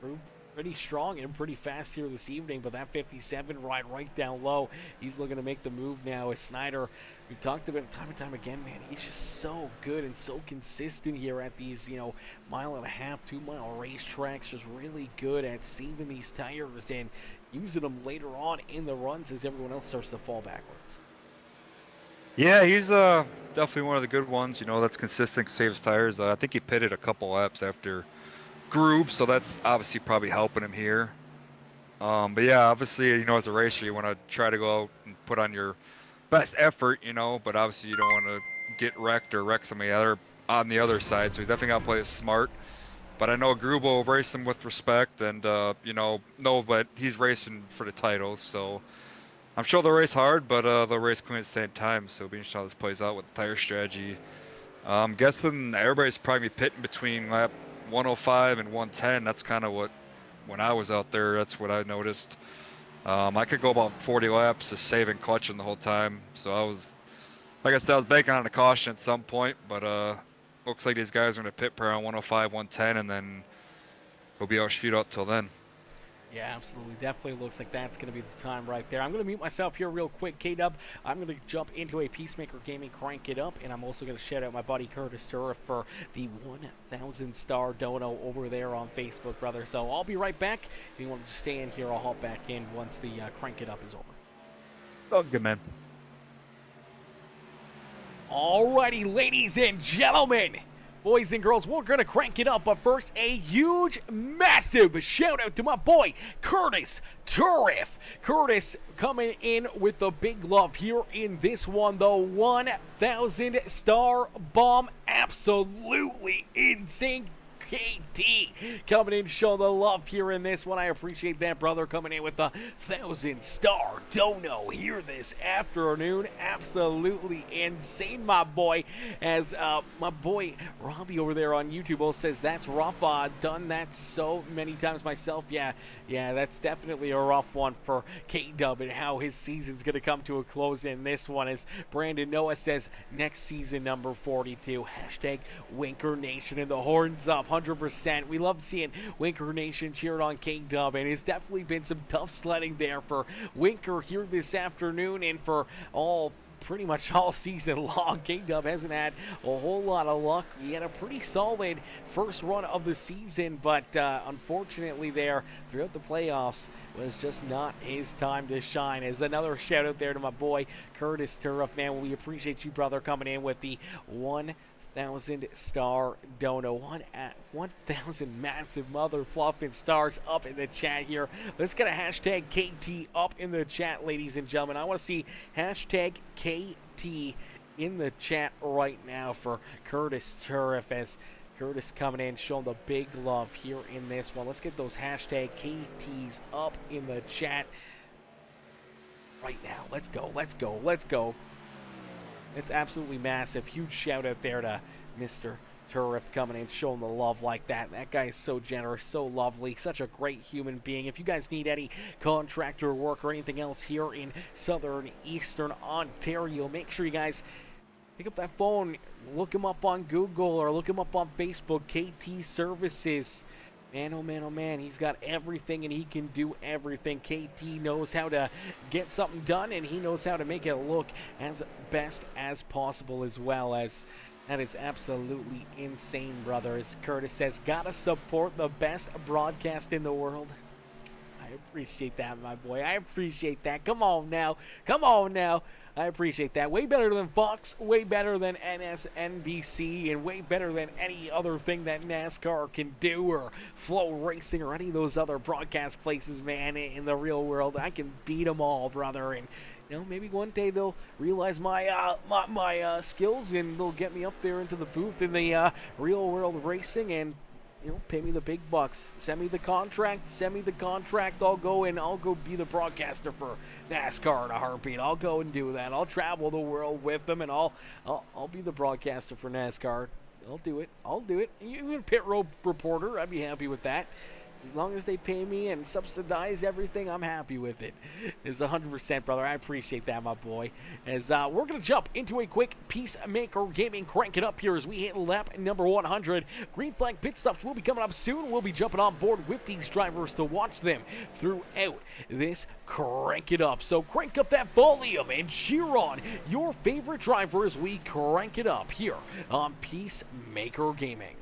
Grube pretty strong and pretty fast here this evening, but that 57 ride right down low, he's looking to make the move now. As Snyder, we've talked about it time and time again, man, he's just so good and so consistent here at these, 1.5 mile, 2 mile racetracks, just really good at saving these tires and using them later on in the runs as everyone else starts to fall backwards. Yeah, he's definitely one of the good ones, that's consistent, saves tires. I think he pitted a couple laps after Group, so that's obviously probably helping him here. But yeah, obviously, as a racer, you want to try to go out and put on your best effort, but obviously you don't want to get wrecked or wreck somebody on the other side. So he's definitely got to play it smart. But I know Group will race him with respect and, know that he's racing for the title. So I'm sure they'll race hard, but they'll race clean at the same time. So it'll be interesting how this plays out with the tire strategy. I'm guessing everybody's probably pitting between lap 105 and 110. That's kind of what, when I was out there, that's what I noticed. I could go about 40 laps just saving clutching the whole time. So I was, like I said, I was banking on a caution at some point, but looks like these guys are going to pit around 105, 110, and then we'll be out shootout till then. Yeah, absolutely. Definitely looks like that's going to be the time right there. I'm going to mute myself here real quick, K-Dub. I'm going to jump into a Peacemaker Gaming Crank It Up, and I'm also going to shout out my buddy Curtis Turriff for the 1,000-star dono over there on Facebook, brother. So I'll be right back. If you want to just stay in here, I'll hop back in once the Crank It Up is over. Oh, good, man. Alrighty, ladies and gentlemen. Boys and girls, we're going to crank it up, but first, a huge, massive shout out to my boy, Curtis Turriff. Curtis coming in with the big love here in this one, the 1,000-star bomb. Absolutely insane. KT coming in, showing the love here in this one. I appreciate that, brother, coming in with the 1,000-star dono here this afternoon. Absolutely insane, my boy. As my boy Robbie over there on YouTube says, that's rough. Done that so many times myself. Yeah, that's definitely a rough one for K-Dub and how his season's going to come to a close in this one. As Brandon Noah says, next season number 42. Hashtag Winker Nation, and the horns up. 100%. We love seeing Winker Nation cheering on K-Dub, and it's definitely been some tough sledding there for Winker here this afternoon and for pretty much all season long. K-Dub hasn't had a whole lot of luck. He had a pretty solid first run of the season, but unfortunately there throughout the playoffs was just not his time to shine. As another shout out there to my boy Curtis Turriff, man, we appreciate you, brother, coming in with the 1,000-star dono. 1,000 massive mother fluffing stars up in the chat here. Let's get a hashtag KT up in the chat, ladies and gentlemen. I want to see hashtag KT KT in the chat right now for Curtis Turf, as Curtis coming in, showing the big love here in this one. Let's get those hashtag KTs up in the chat right now. Let's go, let's go, let's go. It's absolutely massive. Huge shout out there to Mr. Turf coming in, showing the love like that. That guy is so generous, so lovely, such a great human being. If you guys need any contractor work or anything else here in southern eastern Ontario, make sure you guys pick up that phone, look him up on Google or look him up on Facebook, KT Services. Man, oh man, oh man, he's got everything and he can do everything. KT knows how to get something done and he knows how to make it look as best as possible as well. As that is absolutely insane, brother. As Curtis says, gotta support the best broadcast in the world. I appreciate that, my boy. I appreciate that. Come on now. Come on now. I appreciate that. Way better than Fox, way better than NBC, and way better than any other thing that NASCAR can do, or Flow Racing, or any of those other broadcast places, man, in the real world. I can beat them all, brother. And, you know, maybe one day they'll realize my my skills, and they'll get me up there into the booth in the real world racing, and you know, pay me the big bucks. Send me the contract. Send me the contract. I'll go be the broadcaster for NASCAR in a heartbeat. I'll go and do that. I'll travel the world with them, and I'll be the broadcaster for NASCAR. I'll do it. I'll do it. Even pit road reporter, I'd be happy with that. As long as they pay me and subsidize everything, I'm happy with it. It's 100%, brother. I appreciate that, my boy. As we're going to jump into a quick Peacemaker Gaming crank it up here as we hit lap number 100. Green flag pit stops will be coming up soon. We'll be jumping on board with these drivers to watch them throughout this crank it up. So crank up that volume and cheer on your favorite driver as we crank it up here on Peacemaker Gaming.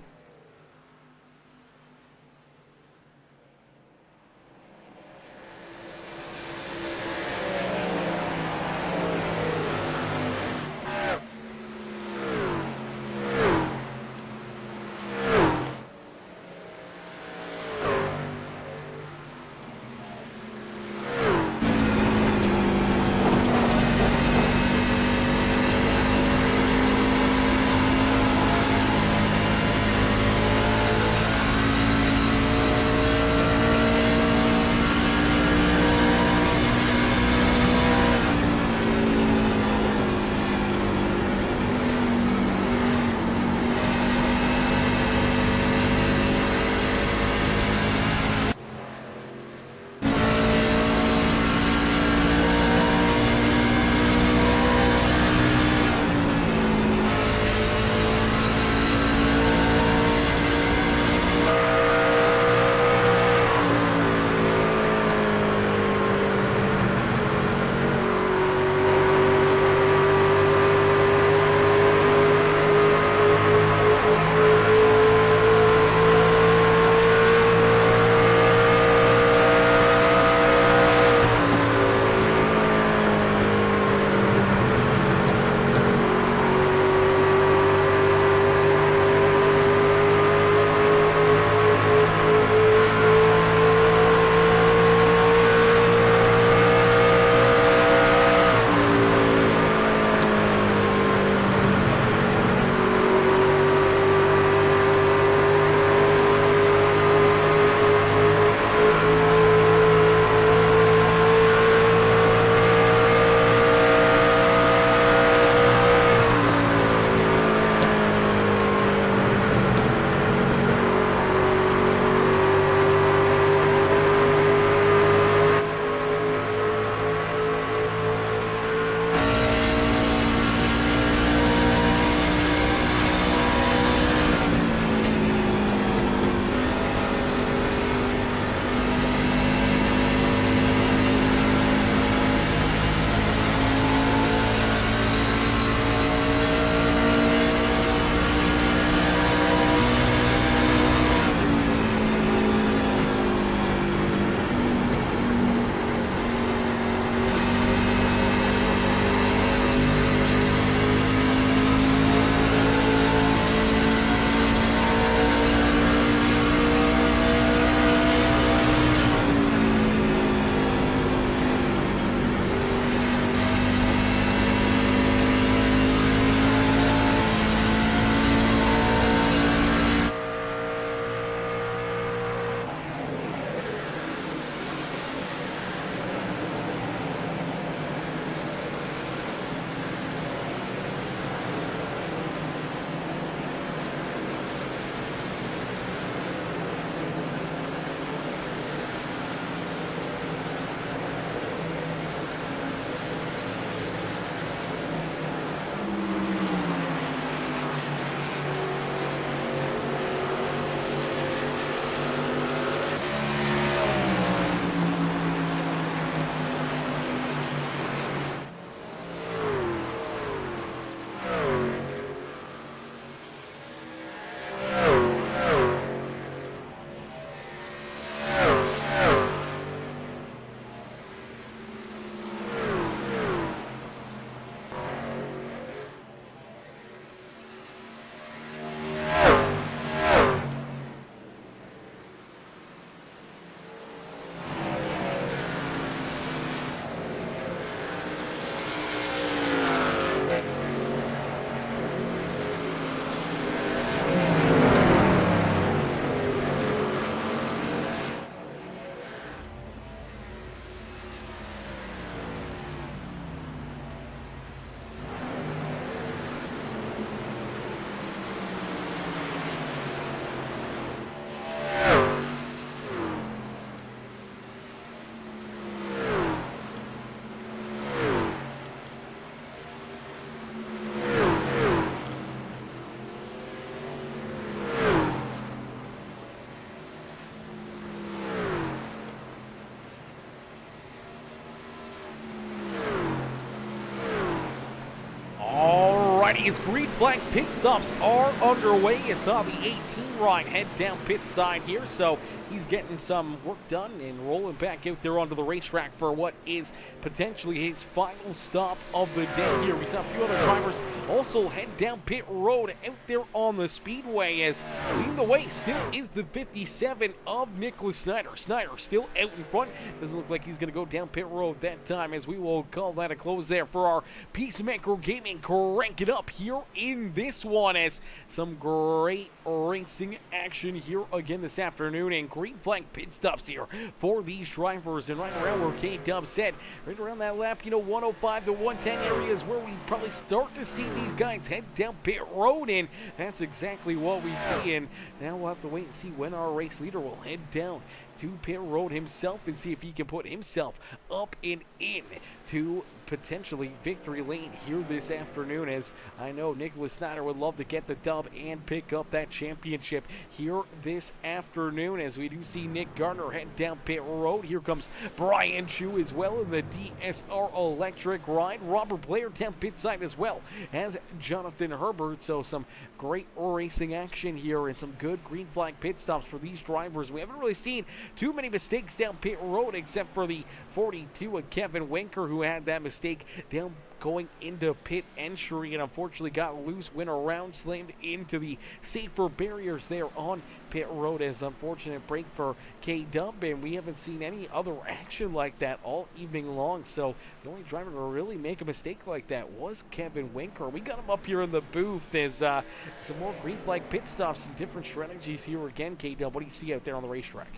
Alrighty, as green flag pit stops are underway, you saw the 18 ride head down pit side here, so he's getting some work done and rolling back out there onto the racetrack for what is potentially his final stop of the day here. We saw a few other drivers also head down pit road out there on the speedway, as leading the way still is the 57 of Nicholas Snyder. Snyder still out in front. Doesn't look like he's going to go down pit road that time, as we will call that a close there for our Peacemaker Gaming. Crank it up here in this one, as some great racing action here again this afternoon, and green flag pit stops here for these drivers. And right around where K-Dub said, right around that lap, 105 to 110 areas where we probably start to see these guys head down pit road, and that's exactly what we see. And now we'll have to wait and see when our race leader will head down to pit road himself and see if he can put himself up and in to potentially victory lane here this afternoon, as I know Nicholas Snyder would love to get the dub and pick up that championship here this afternoon, as we do see Nick Gardner head down pit road. Here comes Brian Chu as well in the DSR electric ride. Robert Blair down pit side as well as Jonathan Herbert. So some great racing action here and some good green flag pit stops for these drivers. We haven't really seen too many mistakes down pit road, except for the 42 of Kevin Winker, who had that mistake down going into pit entry and unfortunately got loose, went around, slammed into the safer barriers there on pit road, as unfortunate break for K-Dub, and we haven't seen any other action like that all evening long. So the only driver to really make a mistake like that was Kevin Winker. We got him up here in the booth as some more green flag pit stops and different strategies here again. K-Dub, what do you see out there on the racetrack?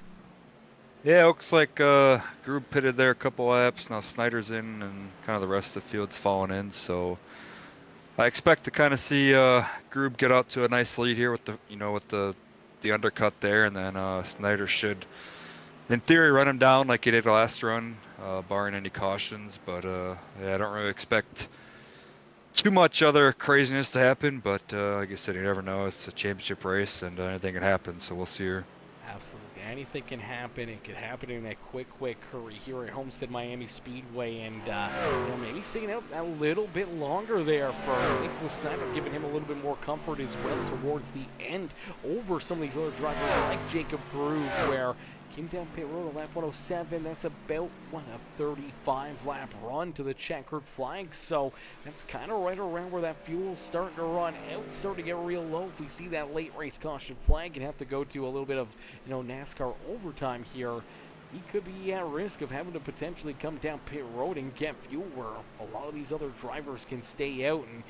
Yeah, it looks like Grube pitted there a couple laps. Now Snyder's in, and kind of the rest of the field's falling in. So I expect to kind of see Grube get out to a nice lead here with the undercut there, and then Snyder should, in theory, run him down like he did last run, barring any cautions. But yeah, I don't really expect too much other craziness to happen. But like I said, you never know. It's a championship race, and anything can happen. So we'll see here. Absolutely. Anything can happen. It could happen in a quick hurry here at Homestead-Miami Speedway, and maybe sitting out a little bit longer there for Nicholas Snyder, giving him a little bit more comfort as well towards the end over some of these other drivers like Jacob Groove, where came down pit road on lap 107. That's about a 35 lap run to the checkered flag. So that's kind of right around where that fuel's starting to run out, starting to get real low. If we see that late race caution flag and have to go to a little bit of NASCAR overtime here, he could be at risk of having to potentially come down pit road and get fuel, where a lot of these other drivers can stay out and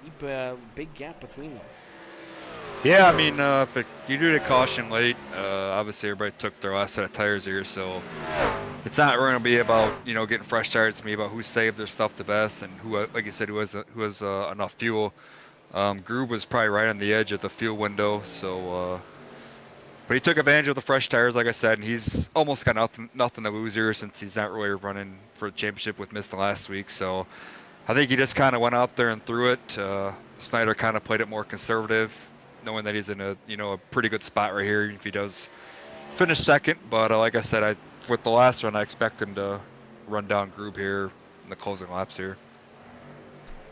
keep a big gap between them. Yeah, I mean, if you do the caution late, obviously everybody took their last set of tires here, so it's not going to be about getting fresh tires. It's me about who saved their stuff the best and who, like you said, who has enough fuel. Grube was probably right on the edge of the fuel window, so but he took advantage of the fresh tires, like I said, and he's almost got nothing to lose here since he's not really running for the championship with missing last week. So I think he just kind of went out there and threw it. Snyder kind of played it more conservative, knowing that he's in a pretty good spot right here if he does finish second. But like I said, with the last run, I expect him to run down Grube here in the closing laps here.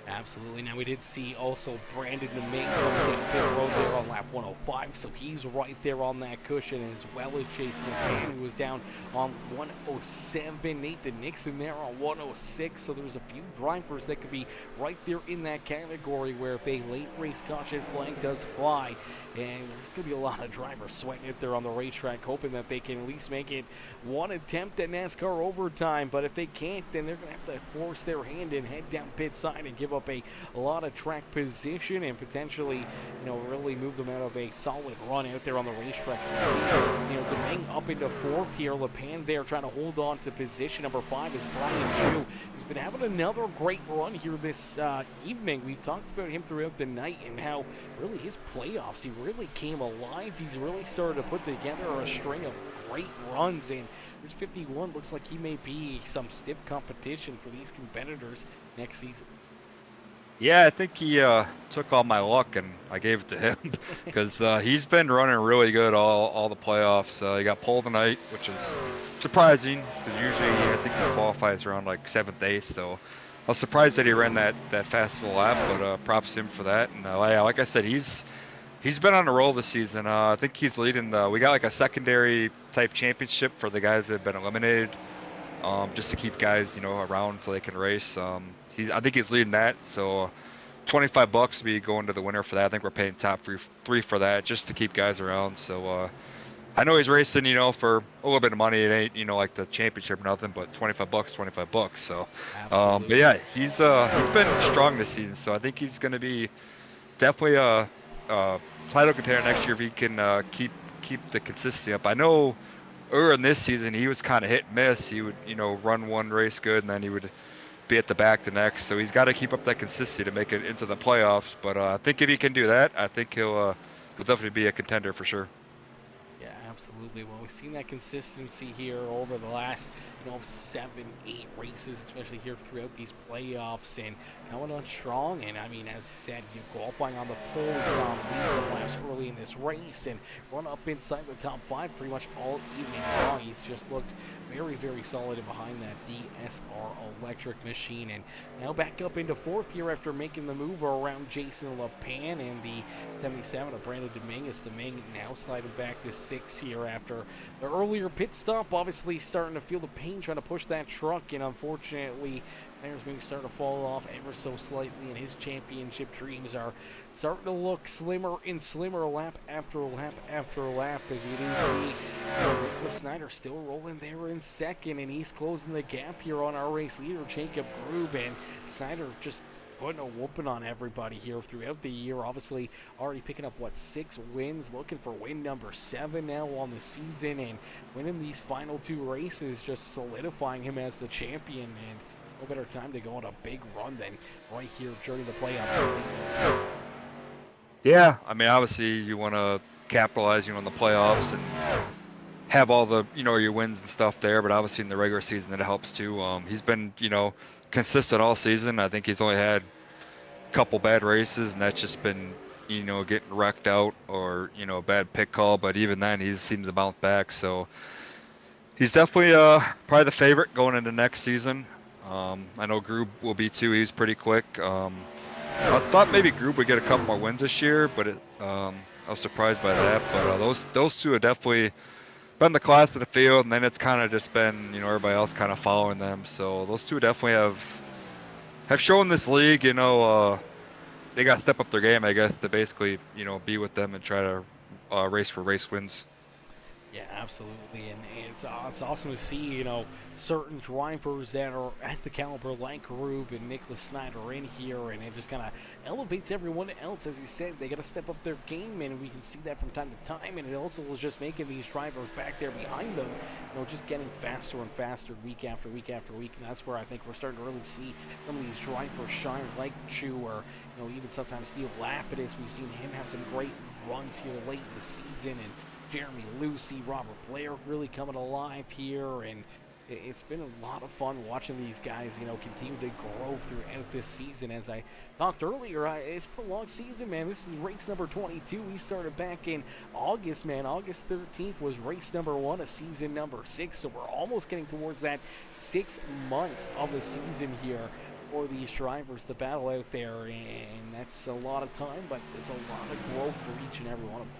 Absolutely. Now we did see also Brandon DeMay come down pit road there on lap 105, so he's right there on that cushion, as well as Jason McCann, who was down on 107. Nathan Nixon there on 106. So there's a few drivers that could be right there in that category, where if a late race caution flag does fly, and there's going to be a lot of drivers sweating it there on the racetrack, hoping that they can at least make it one attempt at NASCAR overtime. But if they can't, then they're going to have to force their hand and head down pit side and give up a lot of track position and potentially, really move them out of a solid run out there on the racetrack. Deming up into fourth here. LePan there trying to hold on to position number 5 is Brian Chu. He's been having another great run here this evening. We've talked about him throughout the night and how really his playoffs, he really came alive. He's really started to put together a string of great runs, and this 51 looks like he may be some stiff competition for these competitors next season. Yeah, I think he took all my luck and I gave it to him because he's been running really good all the playoffs. He got pole tonight, which is surprising because usually I think he qualifies around like 7th, 8th. So was surprised that he ran that fast of a lap, but props to him for that. And yeah, like I said, he's been on a roll this season. I think he's leading we got like a secondary type championship for the guys that have been eliminated, just to keep guys, around so they can race. I think he's leading that. So $25 to be going to the winner for that. I think we're paying top three for that just to keep guys around. So I know he's racing, for a little bit of money. It ain't, like the championship or nothing, but $25, $25. So, but yeah, he's been strong this season. So I think he's going to be definitely a title contender next year if he can keep the consistency up. I know earlier in this season he was kind of hit and miss. He would, run one race good and then he would be at the back the next. So he's got to keep up that consistency to make it into the playoffs. But I think if he can do that, I think he'll definitely be a contender for sure. Yeah, absolutely. Well, we've seen that consistency here over the last, 7, 8 races, especially here throughout these playoffs, and coming on strong. And I mean, as I said, qualifying on the pole, leads some laps early in this race, and run up inside the top 5 pretty much all evening long. He's just looked very, very solid behind that DSR electric machine, and now back up into 4th here after making the move around Jason LePan and the 77 of Brandon Dominguez. Dominguez now sliding back to 6 here after the earlier pit stop. Obviously starting to feel the pain trying to push that truck, and unfortunately tires maybe starting to fall off ever so slightly, and his championship dreams are starting to look slimmer and slimmer lap after lap after lap, as you do see Nicholas Snyder still rolling there in 2nd, and he's closing the gap here on our race leader, Jacob Grube. And Snyder just putting a whooping on everybody here throughout the year. Obviously already picking up 6 wins, looking for win number 7 now on the season, and winning these final 2 races, just solidifying him as the champion. And no better time to go on a big run than right here during the playoffs. Yeah, I mean, obviously you want to capitalize, on the playoffs and have all the, your wins and stuff there. But obviously in the regular season, it helps too. He's been, consistent all season. I think he's only had a couple bad races, and that's just been, getting wrecked out or, a bad pit call. But even then, he seems to bounce back. So he's definitely probably the favorite going into next season. I know Grube will be too. He's pretty quick. I thought maybe Grube would get a couple more wins this year, but I was surprised by that. But those two have definitely been the class of the field, and then it's kind of just been, everybody else kind of following them. So those two definitely have shown this league, they got to step up their game, I guess, to basically, be with them and try to race for race wins. Yeah, absolutely, and it's awesome to see, certain drivers that are at the caliber like Grube and Nicholas Snyder in here, and it just kind of elevates everyone else. As you said, they got to step up their game, and we can see that from time to time, and it also is just making these drivers back there behind them, just getting faster and faster week after week after week, and that's where I think we're starting to really see some of these drivers shine, like Chu, or, even sometimes Neil Lapidus. We've seen him have some great runs here late in the season, and Jeremy Lucy, Robert Blair really coming alive here, and it's been a lot of fun watching these guys, continue to grow throughout this season. As I talked earlier, it's a prolonged season, man. This is race number 22. We started back in August, man. August 13th was race number 1 of season number 6, so we're almost getting towards that 6 months of the season here for these drivers to battle out there, and that's a lot of time, but it's a lot of growth for each and every one of them.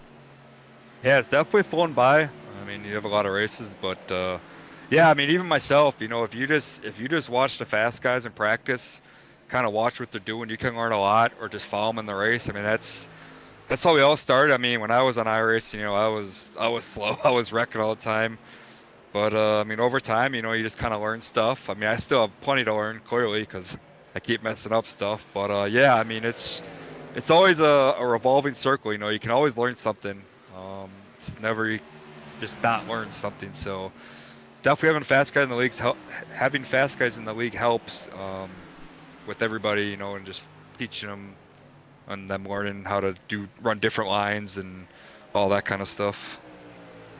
Yeah, it's definitely flown by. I mean, you have a lot of races, but yeah, I mean, even myself, if you just watch the fast guys in practice, kind of watch what they're doing, you can learn a lot, or just follow them in the race. I mean, that's how we all started. I mean, when I was on iRace, I was slow, I was wrecking all the time. But I mean, over time, you just kind of learn stuff. I mean, I still have plenty to learn, clearly, because I keep messing up stuff. But yeah, I mean, it's always a revolving circle. You can always learn something. It's never just not learn something. So definitely having fast guys in the league helps with everybody, and just teaching them and them learning how to run different lines and all that kind of stuff.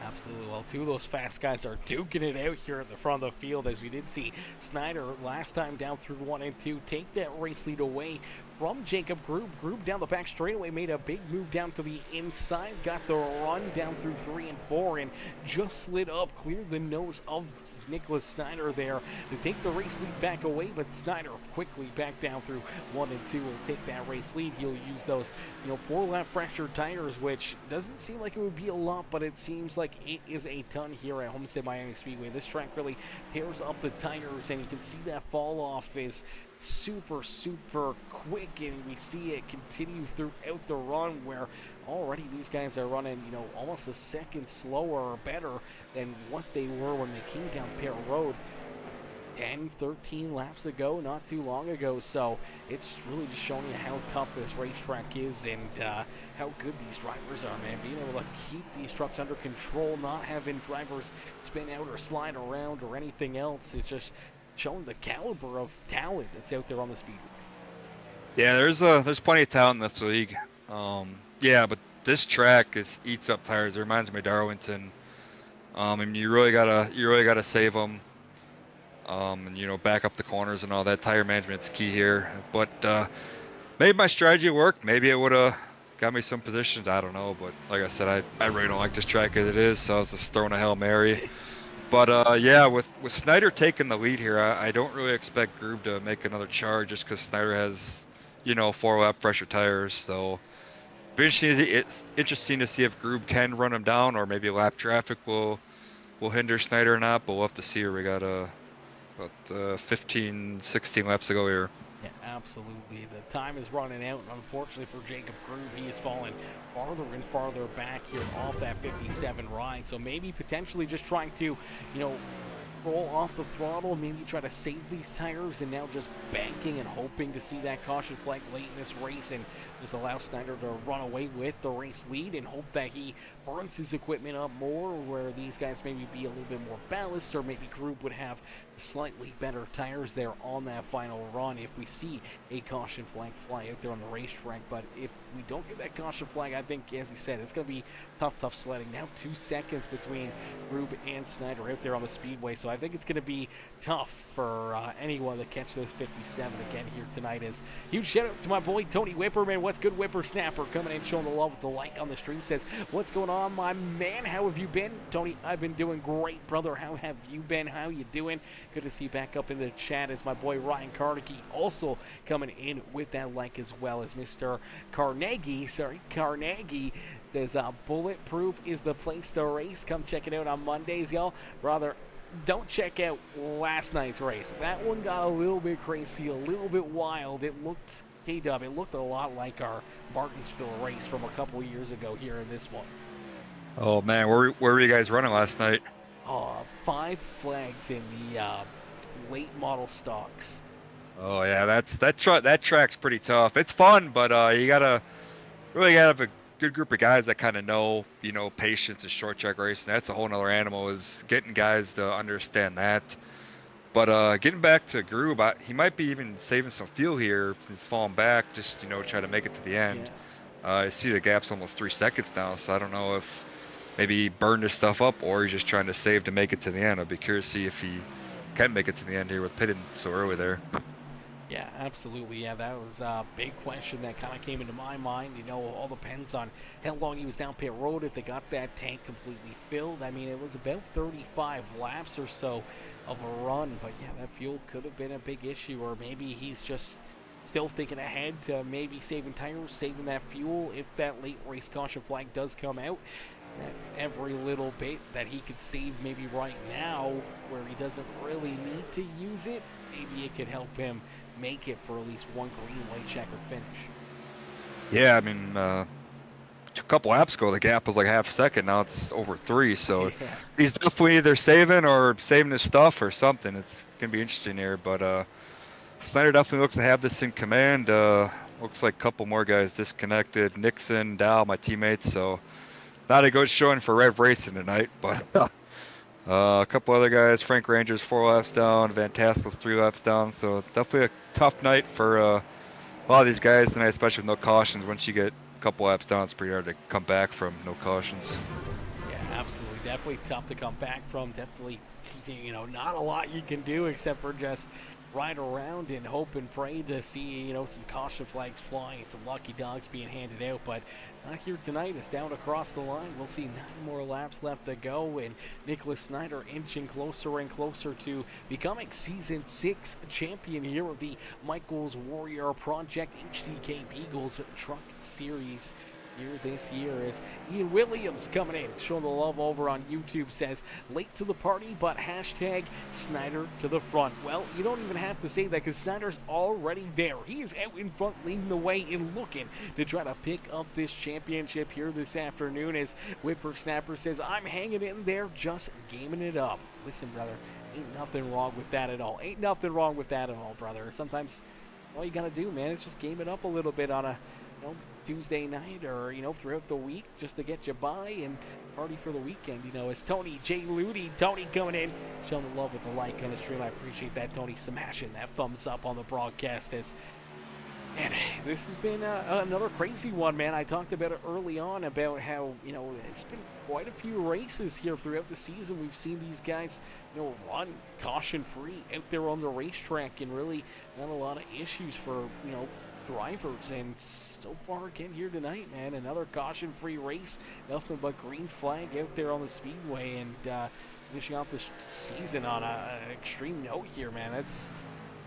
Absolutely. Well, 2 of those fast guys are duking it out here at the front of the field, as we did see Snyder last time down through 1 and 2 take that race lead away from Jacob Grube. Grube down the back straightaway made a big move down to the inside, got the run down through 3 and 4, and just slid up, cleared the nose of Nicholas Snyder there to take the race lead back away, but Snyder quickly back down through 1 and 2 will take that race lead. He'll use those, 4-lap fresher tires, which doesn't seem like it would be a lot, but it seems like it is a ton here at Homestead-Miami Speedway. This track really tears up the tires, and you can see that fall off is super quick, and we see it continue throughout the run where already these guys are running, almost a second slower or better than what they were when they came down Pitt Road 10, 13 laps ago, not too long ago. So it's really just showing you how tough this racetrack is and how good these drivers are, man. Being able to keep these trucks under control, not having drivers spin out or slide around or anything else. It's just showing the caliber of talent that's out there on the speedway. Yeah, there's plenty of talent in this league. Yeah, but this track eats up tires. It reminds me of Darlington. And you really gotta save them. And back up the corners and all that. Tire management's key here. But maybe my strategy worked. Maybe it would have got me some positions. I don't know. But like I said, I really don't like this track as it is. So I was just throwing a Hail Mary. But yeah, with Snyder taking the lead here, I don't really expect Groob to make another charge just because Snyder has, 4-lap fresher tires. So it's interesting to see if Groob can run him down, or maybe lap traffic will hinder Snyder or not. But we'll have to see. We got about 15, 16 laps to go here. Yeah, absolutely. The time is running out, and unfortunately for Jacob Groob, he is falling farther and farther back here off that 57 ride. So maybe potentially just trying to, roll off the throttle, maybe try to save these tires, and now just banking and hoping to see that caution flag late in this race and just allow Snyder to run away with the race lead and hope that he burns his equipment up more, where these guys maybe be a little bit more balanced, or maybe Groob would have slightly better tires there on that final run if we see a caution flag fly out there on the racetrack. But if we don't get that caution flag, I think, as he said, it's going to be tough sledding. Now 2 seconds between Groob and Snyder out there on the speedway, so I think it's going to be tough for anyone to catch this 57 again here tonight. As huge shout out to my boy Tony Whipperman. What's good, Whippersnapper, coming in showing the love with the like on the stream. Says, what's going on, my man? How have you been? Tony, I've been doing great, brother. How have you been? How you doing? Good to see you back up in the chat. As my boy Ryan Carnegie also coming in with that like, as well as Mr. Carnegie says, Bulletproof is the place to race. Come check it out on Mondays, y'all. Brother, don't check out last night's race. That one got a little bit crazy, a little bit wild. It looked, K-Dub, it looked a lot like our Martinsville race from a couple years ago here in this one. Oh man, where were you guys running last night? 5 flags in the late model stocks. Oh yeah, that track's pretty tough. It's fun, but you really gotta have a good group of guys that kind of know, patience and short track racing. That's a whole nother animal, is getting guys to understand that. But getting back to Groob, he might be even saving some fuel here since he's falling back, just try to make it to the end. Yeah. I see the gap's almost 3 seconds now, so I don't know if maybe he burned his stuff up or he's just trying to save to make it to the end. I'd be curious to see if he can make it to the end here with pitting so early there. Yeah, absolutely. Yeah, that was a big question that kind of came into my mind. All depends on how long he was down Pitt Road, if they got that tank completely filled. I mean, it was about 35 laps or so of a run, but yeah, that fuel could have been a big issue, or maybe he's just still thinking ahead to maybe saving tires, saving that fuel if that late race caution flag does come out. Every little bit that he could save maybe right now, where he doesn't really need to use it, maybe it could help him make it for at least one green white checker finish. Yeah, I mean, a couple laps ago the gap was like half a second. Now it's over 3, so yeah. He's definitely either saving his stuff or something. It's gonna be interesting here, but Snyder definitely looks to have this in command. Looks like a couple more guys disconnected. Nixon, Dow, my teammates. So not a good showing for Rev Racing tonight, but a couple other guys. Frank Ranger's 4 laps down. Van Tassel's 3 laps down. So definitely a tough night for a lot of these guys tonight, especially with no cautions. Once you get a couple laps down, it's pretty hard to come back from no cautions. Yeah, absolutely. Definitely tough to come back from. Definitely, not a lot you can do except for just ride around and hope and pray to see, you know, some caution flags flying and some lucky dogs being handed out, but not here tonight. It's down across the line. We'll see 9 more laps left to go, and Nicholas Snyder inching closer and closer to becoming Season 6 champion here of the Michaels Warrior Project HCK Beagles Truck Series here this year. As Ian Williams coming in, showing the love over on YouTube, says late to the party, but hashtag Snyder to the front. Well, you don't even have to say that, because Snyder's already there. He is out in front, leading the way and looking to try to pick up this championship here this afternoon. As Whippersnapper says, I'm hanging in there, just gaming it up. Listen, brother, ain't nothing wrong with that at all. Ain't nothing wrong with that at all, brother. Sometimes all you gotta do, man, is just game it up a little bit on a, you know, Tuesday night, or, you know, throughout the week, just to get you by and party for the weekend. You know, as Tony J. Ludi, Tony coming in, showing the love with the like on the stream. I appreciate that, Tony, smashing that thumbs up on the broadcast. As, man, this has been another crazy one, man. I talked about it early on about how, you know, it's been quite a few races here throughout the season. We've seen these guys, you know, run caution-free out there on the racetrack, and really not a lot of issues for, you know, drivers. And so far again here tonight, man, another caution-free race, nothing but green flag out there on the speedway, and finishing off this season on an extreme note here, man. That's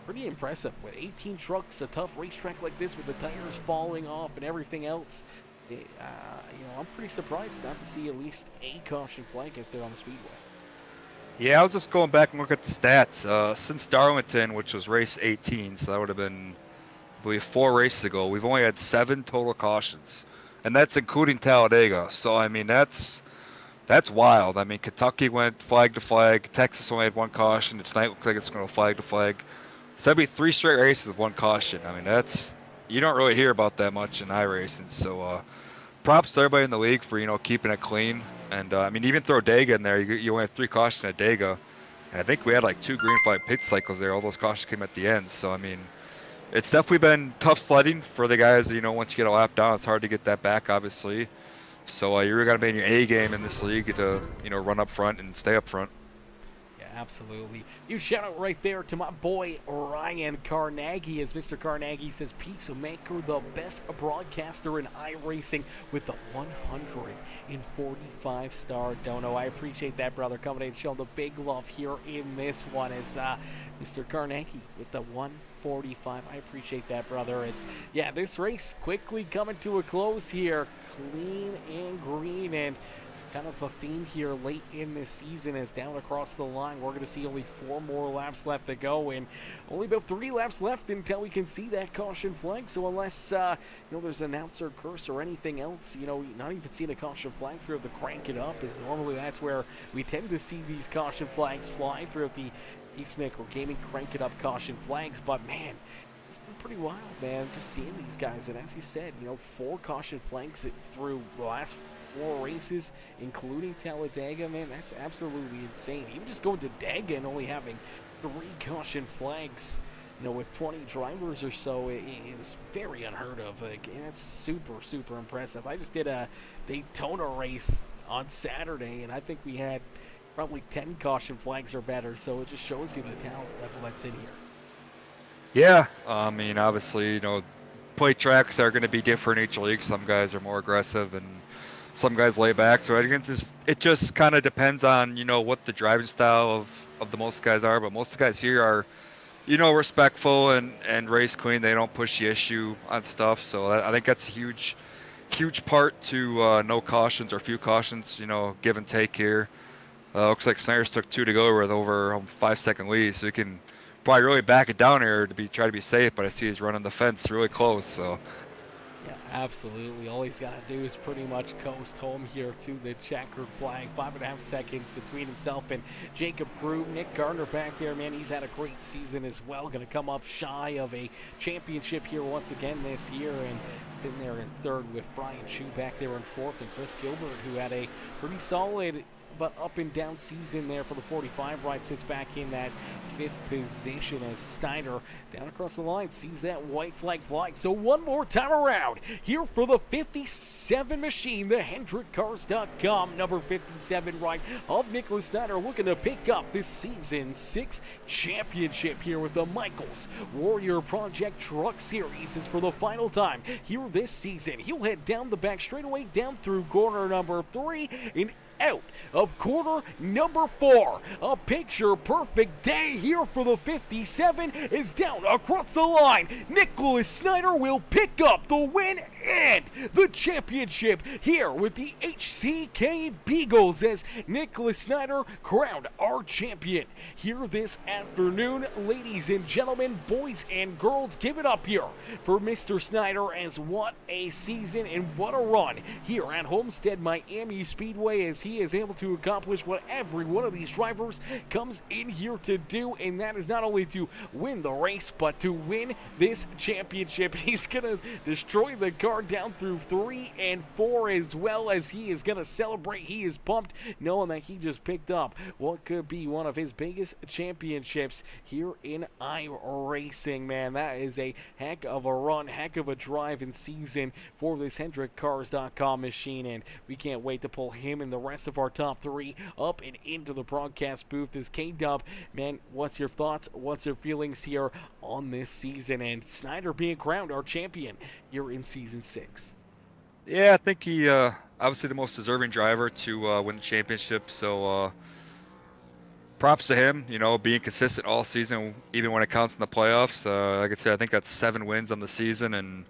pretty impressive. With 18 trucks, a tough racetrack like this with the tires falling off and everything else, you know, I'm pretty surprised not to see at least a caution flag out there on the speedway. Yeah, I was just going back and look at the stats. Since Darlington, which was race 18, so that would have been, I believe, 4 races ago, we've only had 7 total cautions, and that's including Talladega. So I mean, that's wild. I mean, Kentucky went flag to flag. Texas only had 1 caution. Tonight looks like it's going to flag to flag. So that'd be 3 straight races with 1 caution. I mean, that's, you don't really hear about that much in iRacing. So props to everybody in the league for, you know, keeping it clean. And I mean, even throw Dega in there. You only have 3 cautions at Dega, and I think we had like 2 green flag pit cycles there. All those cautions came at the end. So I mean, it's definitely been tough sledding for the guys. You know, once you get a lap down, it's hard to get that back, obviously. So you really got to be in your A game in this league to, you know, run up front and stay up front. Yeah, absolutely. You shout out right there to my boy Ryan Carnegie, as Mr. Carnegie says, Peacemaker, the best broadcaster in iRacing with the 145-star dono. I appreciate that, brother, coming in, showing the big love here in this one. As Mr. Carnegie with the 145. I appreciate that, brother. As, yeah, this race quickly coming to a close here. Clean and green, and kind of a theme here late in this season, as down across the line we're going to see only 4 more laps left to go, and only about 3 laps left until we can see that caution flag. So unless you know, there's an announcer curse or anything else, you know, not even seeing a caution flag throughout the crank it up, is normally that's where we tend to see these caution flags fly throughout the Peacemaker Gaming crank it up caution flags. But man, it's been pretty wild, man, just seeing these guys. And as you said, you know, 4 caution flags through the last 4 races, including Talladega, man, that's absolutely insane. Even just going to Dega and only having 3 caution flags, you know, with 20 drivers or so, it is very unheard of. Like, and that's super, super impressive. I just did a Daytona race on Saturday, and I think we had probably 10 caution flags or better, so it just shows you the talent level that's in here. Yeah, I mean, obviously, you know, play tracks are going to be different in each league. Some guys are more aggressive and some guys lay back. So I think it just kind of depends on, you know, what the driving style of the most guys are. But most of the guys here are, you know, respectful and race clean. They don't push the issue on stuff. So I think that's a huge part to no cautions or few cautions, you know, give and take here. Looks like Snyder's took 2 to go with over a 5-second lead, so he can probably really back it down here to try to be safe. But I see he's running the fence really close. So yeah, absolutely. All he's got to do is pretty much coast home here to the checkered flag. 5.5 seconds between himself and Jacob Krug. Nick Gardner back there, man, he's had a great season as well. Going to come up shy of a championship here once again this year, and sitting there in 3rd with Brian Chu back there in 4th, and Chris Gilbert, who had a pretty solid but up and down season there for the 45 ride. Sits back in that 5th position as Steiner down across the line sees that white flag fly. So one more time around here for the 57 machine, the HendrickCars.com number 57 ride of Nicholas Steiner, looking to pick up this season 6 championship here with the Michaels Warrior Project Truck Series. Is for the final time here this season. He'll head down the back straightaway, down through corner number 3 and out of quarter number 4. A picture perfect day here for the 57 is down across the line. Nicholas Steiner will pick up the win and the championship here with the HCK Beagles as Nicholas Steiner crowned our champion here this afternoon. Ladies and gentlemen, boys and girls, give it up here for Mr. Steiner, as what a season and what a run here at Homestead-Miami Speedway, as he is able to accomplish what every one of these drivers comes in here to do, and that is not only to win the race but to win this championship. He's gonna destroy the car down through 3 and 4 as well, as he is gonna celebrate. He is pumped knowing that he just picked up what could be one of his biggest championships here in iRacing. Man, that is a heck of a run, heck of a drive and season for this HendrickCars.com machine, and we can't wait to pull him and the rest of our top 3 up and into the broadcast booth. As K-Dub, man, what's your thoughts, what's your feelings here on this season and Steiner being crowned our champion here in season 6? Yeah, I think he obviously the most deserving driver to win the championship. So props to him. You know, being consistent all season, even when it counts in the playoffs. Like I said, I think that's 7 wins on the season, and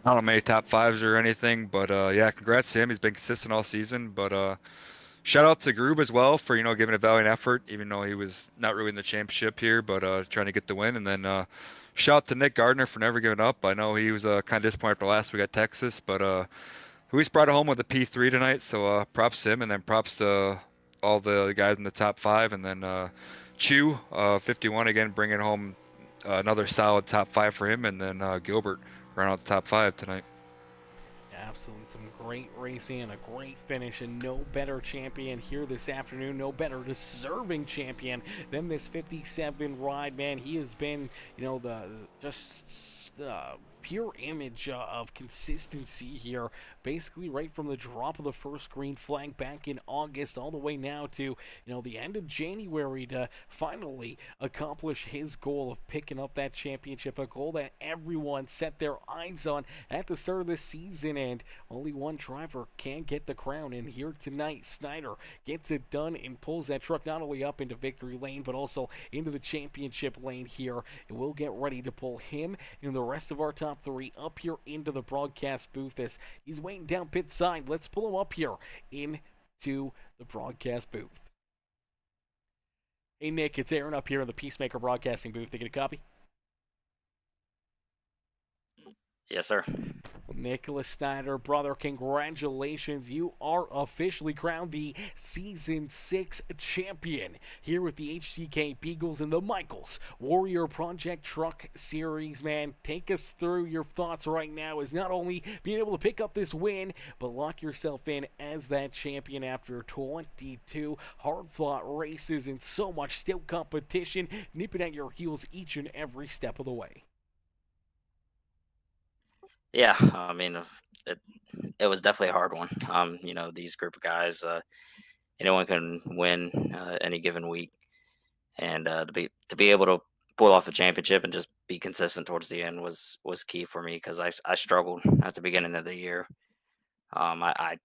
I don't know many top 5s or anything. But yeah, congrats to him. He's been consistent all season. But shout out to Groob as well for, you know, giving a valiant effort, even though he was not really in the championship here, but trying to get the win. And then shout out to Nick Gardner for never giving up. I know he was kind of disappointed after last week at Texas, but he's brought it home with a P3 tonight. So props to him, and then props to all the guys in the top 5. And then Chew, 51 again, bringing home another solid top 5 for him. And then Gilbert round out the top 5 tonight. Absolutely, some great racing and a great finish, and no better champion here this afternoon, no better deserving champion than this 57 ride. Man, he has been, you know, the just pure image of consistency here, basically right from the drop of the first green flag back in August all the way now to, you know, the end of January to finally accomplish his goal of picking up that championship, a goal that everyone set their eyes on at the start of the season, and only one driver can get the crown. And here tonight, Steiner gets it done and pulls that truck not only up into victory lane but also into the championship lane here, and we'll get ready to pull him and the rest of our top 3 up here into the broadcast booth as he's waiting down pit side. Let's pull him up here into the broadcast booth. Hey Nick, it's Aaron up here in the Peacemaker broadcasting booth. They get a copy? Yes, sir. Nicholas Steiner, brother, congratulations. You are officially crowned the Season 6 champion here with the HCK Beagles and the Michaels Warrior Project Truck Series. Man, take us through your thoughts right now as not only being able to pick up this win, but lock yourself in as that champion after 22 hard-fought races and so much still competition nipping at your heels each and every step of the way. Yeah, I mean, it was definitely a hard one. You know, these group of guys, anyone can win any given week, and to be able to pull off the championship and just be consistent towards the end was key for me, because I struggled at the beginning of the year. I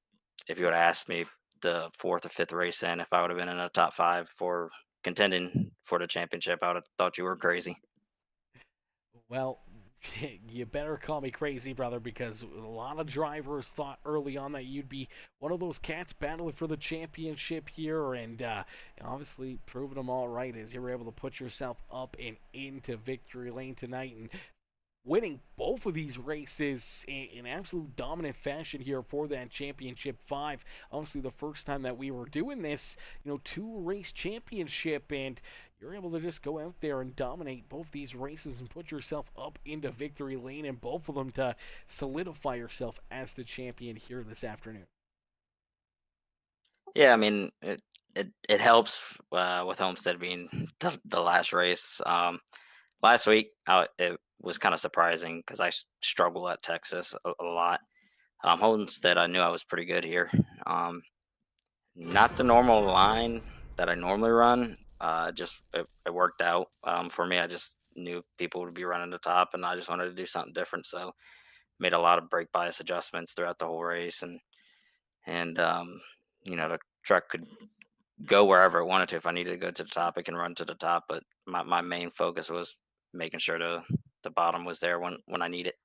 if you would have asked me the 4th or 5th race in if I would have been in a top 5 for contending for the championship, I would have thought you were crazy. Well, you better call me crazy, brother, because a lot of drivers thought early on that you'd be one of those cats battling for the championship here, and obviously proving them all right as you were able to put yourself up and into victory lane tonight and winning both of these races in absolute dominant fashion here for that championship 5. Obviously the first time that we were doing this, you know, 2-race championship, and you're able to just go out there and dominate both these races and put yourself up into victory lane in both of them to solidify yourself as the champion here this afternoon. Yeah, I mean, it helps with Homestead being the last race. Last week, it was kind of surprising because struggle at Texas a lot. Homestead, I knew I was pretty good here. Not the normal line that I normally run. Just it worked out for me. I just knew people would be running the top, and I just wanted to do something different. So made a lot of brake bias adjustments throughout the whole race, and the truck could go wherever it wanted to. If I needed to go to the top, it can run to the top. But my main focus was making sure the bottom was there when I need it.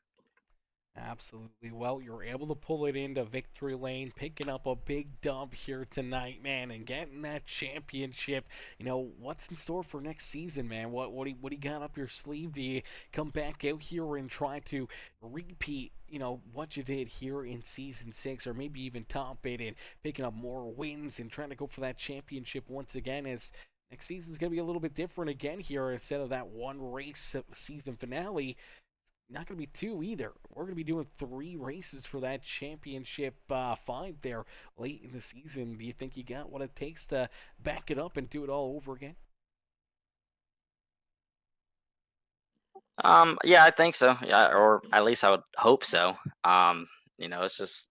Absolutely. Well, you're able to pull it into victory lane, picking up a big dub here tonight, man, and getting that championship. What's in store for next season, man? What do you got up your sleeve? Do you come back out here and try to repeat, what you did here in season 6, or maybe even top it and picking up more wins and trying to go for that championship once again? As next season's gonna be a little bit different again here. Instead of that one race season finale, not going to be 2 either. We're going to be doing 3 races for that championship 5 there late in the season. Do you think you got what it takes to back it up and do it all over again? Yeah, I think so. Yeah, or at least I would hope so. It's just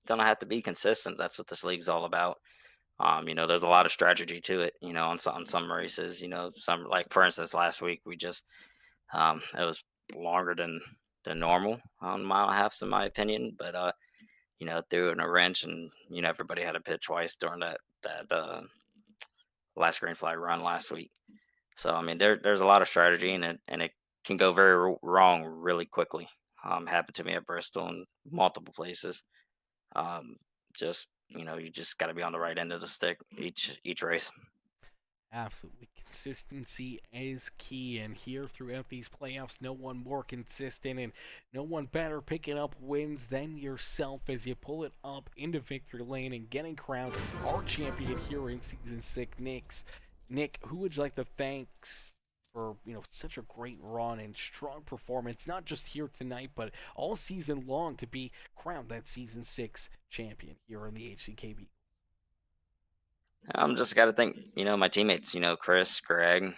gonna have to be consistent. That's what this league's all about. There's a lot of strategy to it. On some races, some, like for instance last week we just it was longer than normal on a mile and a half, in my opinion. But threw in a wrench, and everybody had to pit twice during that last green flag run last week. So I mean, there's a lot of strategy in it, and it can go very wrong really quickly. Happened to me at Bristol and multiple places. Um, just you just got to be on the right end of the stick each race. Absolutely. Consistency is key. And here throughout these playoffs, no one more consistent and no one better picking up wins than yourself as you pull it up into victory lane and getting crowned our champion here in season 6. Nick, who would you like to thank for such a great run and strong performance, not just here tonight, but all season long, to be crowned that season 6 champion here in the HCK? Just got to thank my teammates, Chris, Greg,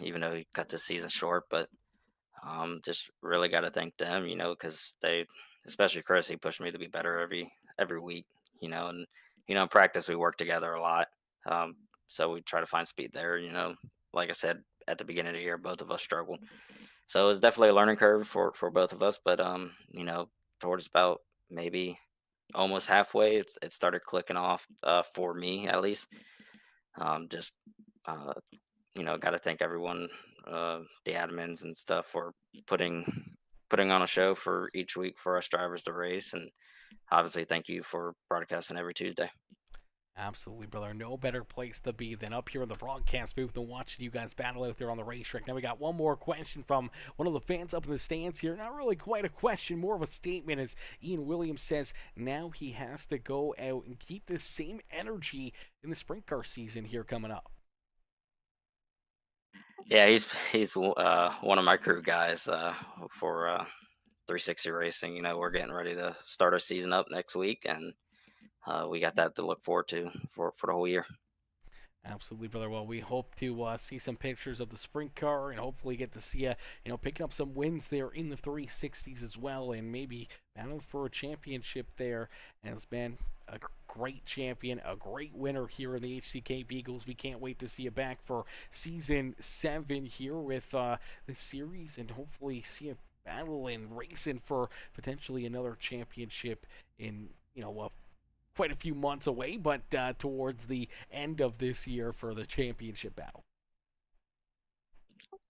even though he cut the season short, but just really got to thank them, because they, especially Chris, he pushed me to be better every week, and in practice we work together a lot, so we try to find speed there. Like I said at the beginning of the year, both of us struggled, so it was definitely a learning curve for both of us. But towards about maybe almost halfway, it started clicking off for me at least. Just uh, got to thank everyone, the admins and stuff, for putting on a show for each week for us drivers to race, and obviously thank you for broadcasting every Tuesday. Absolutely, brother. No better place to be than up here in the broadcast booth and watching you guys battle out there on the racetrack. Now we got one more question from one of the fans up in the stands here. Not really quite a question, more of a statement, as Ian Williams says now he has to go out and keep the same energy in the sprint car season here coming up. Yeah, he's one of my crew guys for 360 Racing. We're getting ready to start our season up next week, and we got that to look forward to for the whole year. Absolutely, brother. Well, we hope to see some pictures of the sprint car and hopefully get to see you, picking up some wins there in the 360s as well, and maybe battling for a championship there. Has been a great champion, a great winner here in the HCK Beagles. We can't wait to see you back for season 7 here with the series, and hopefully see you battling, racing for potentially another championship in quite a few months away, but towards the end of this year for the championship battle.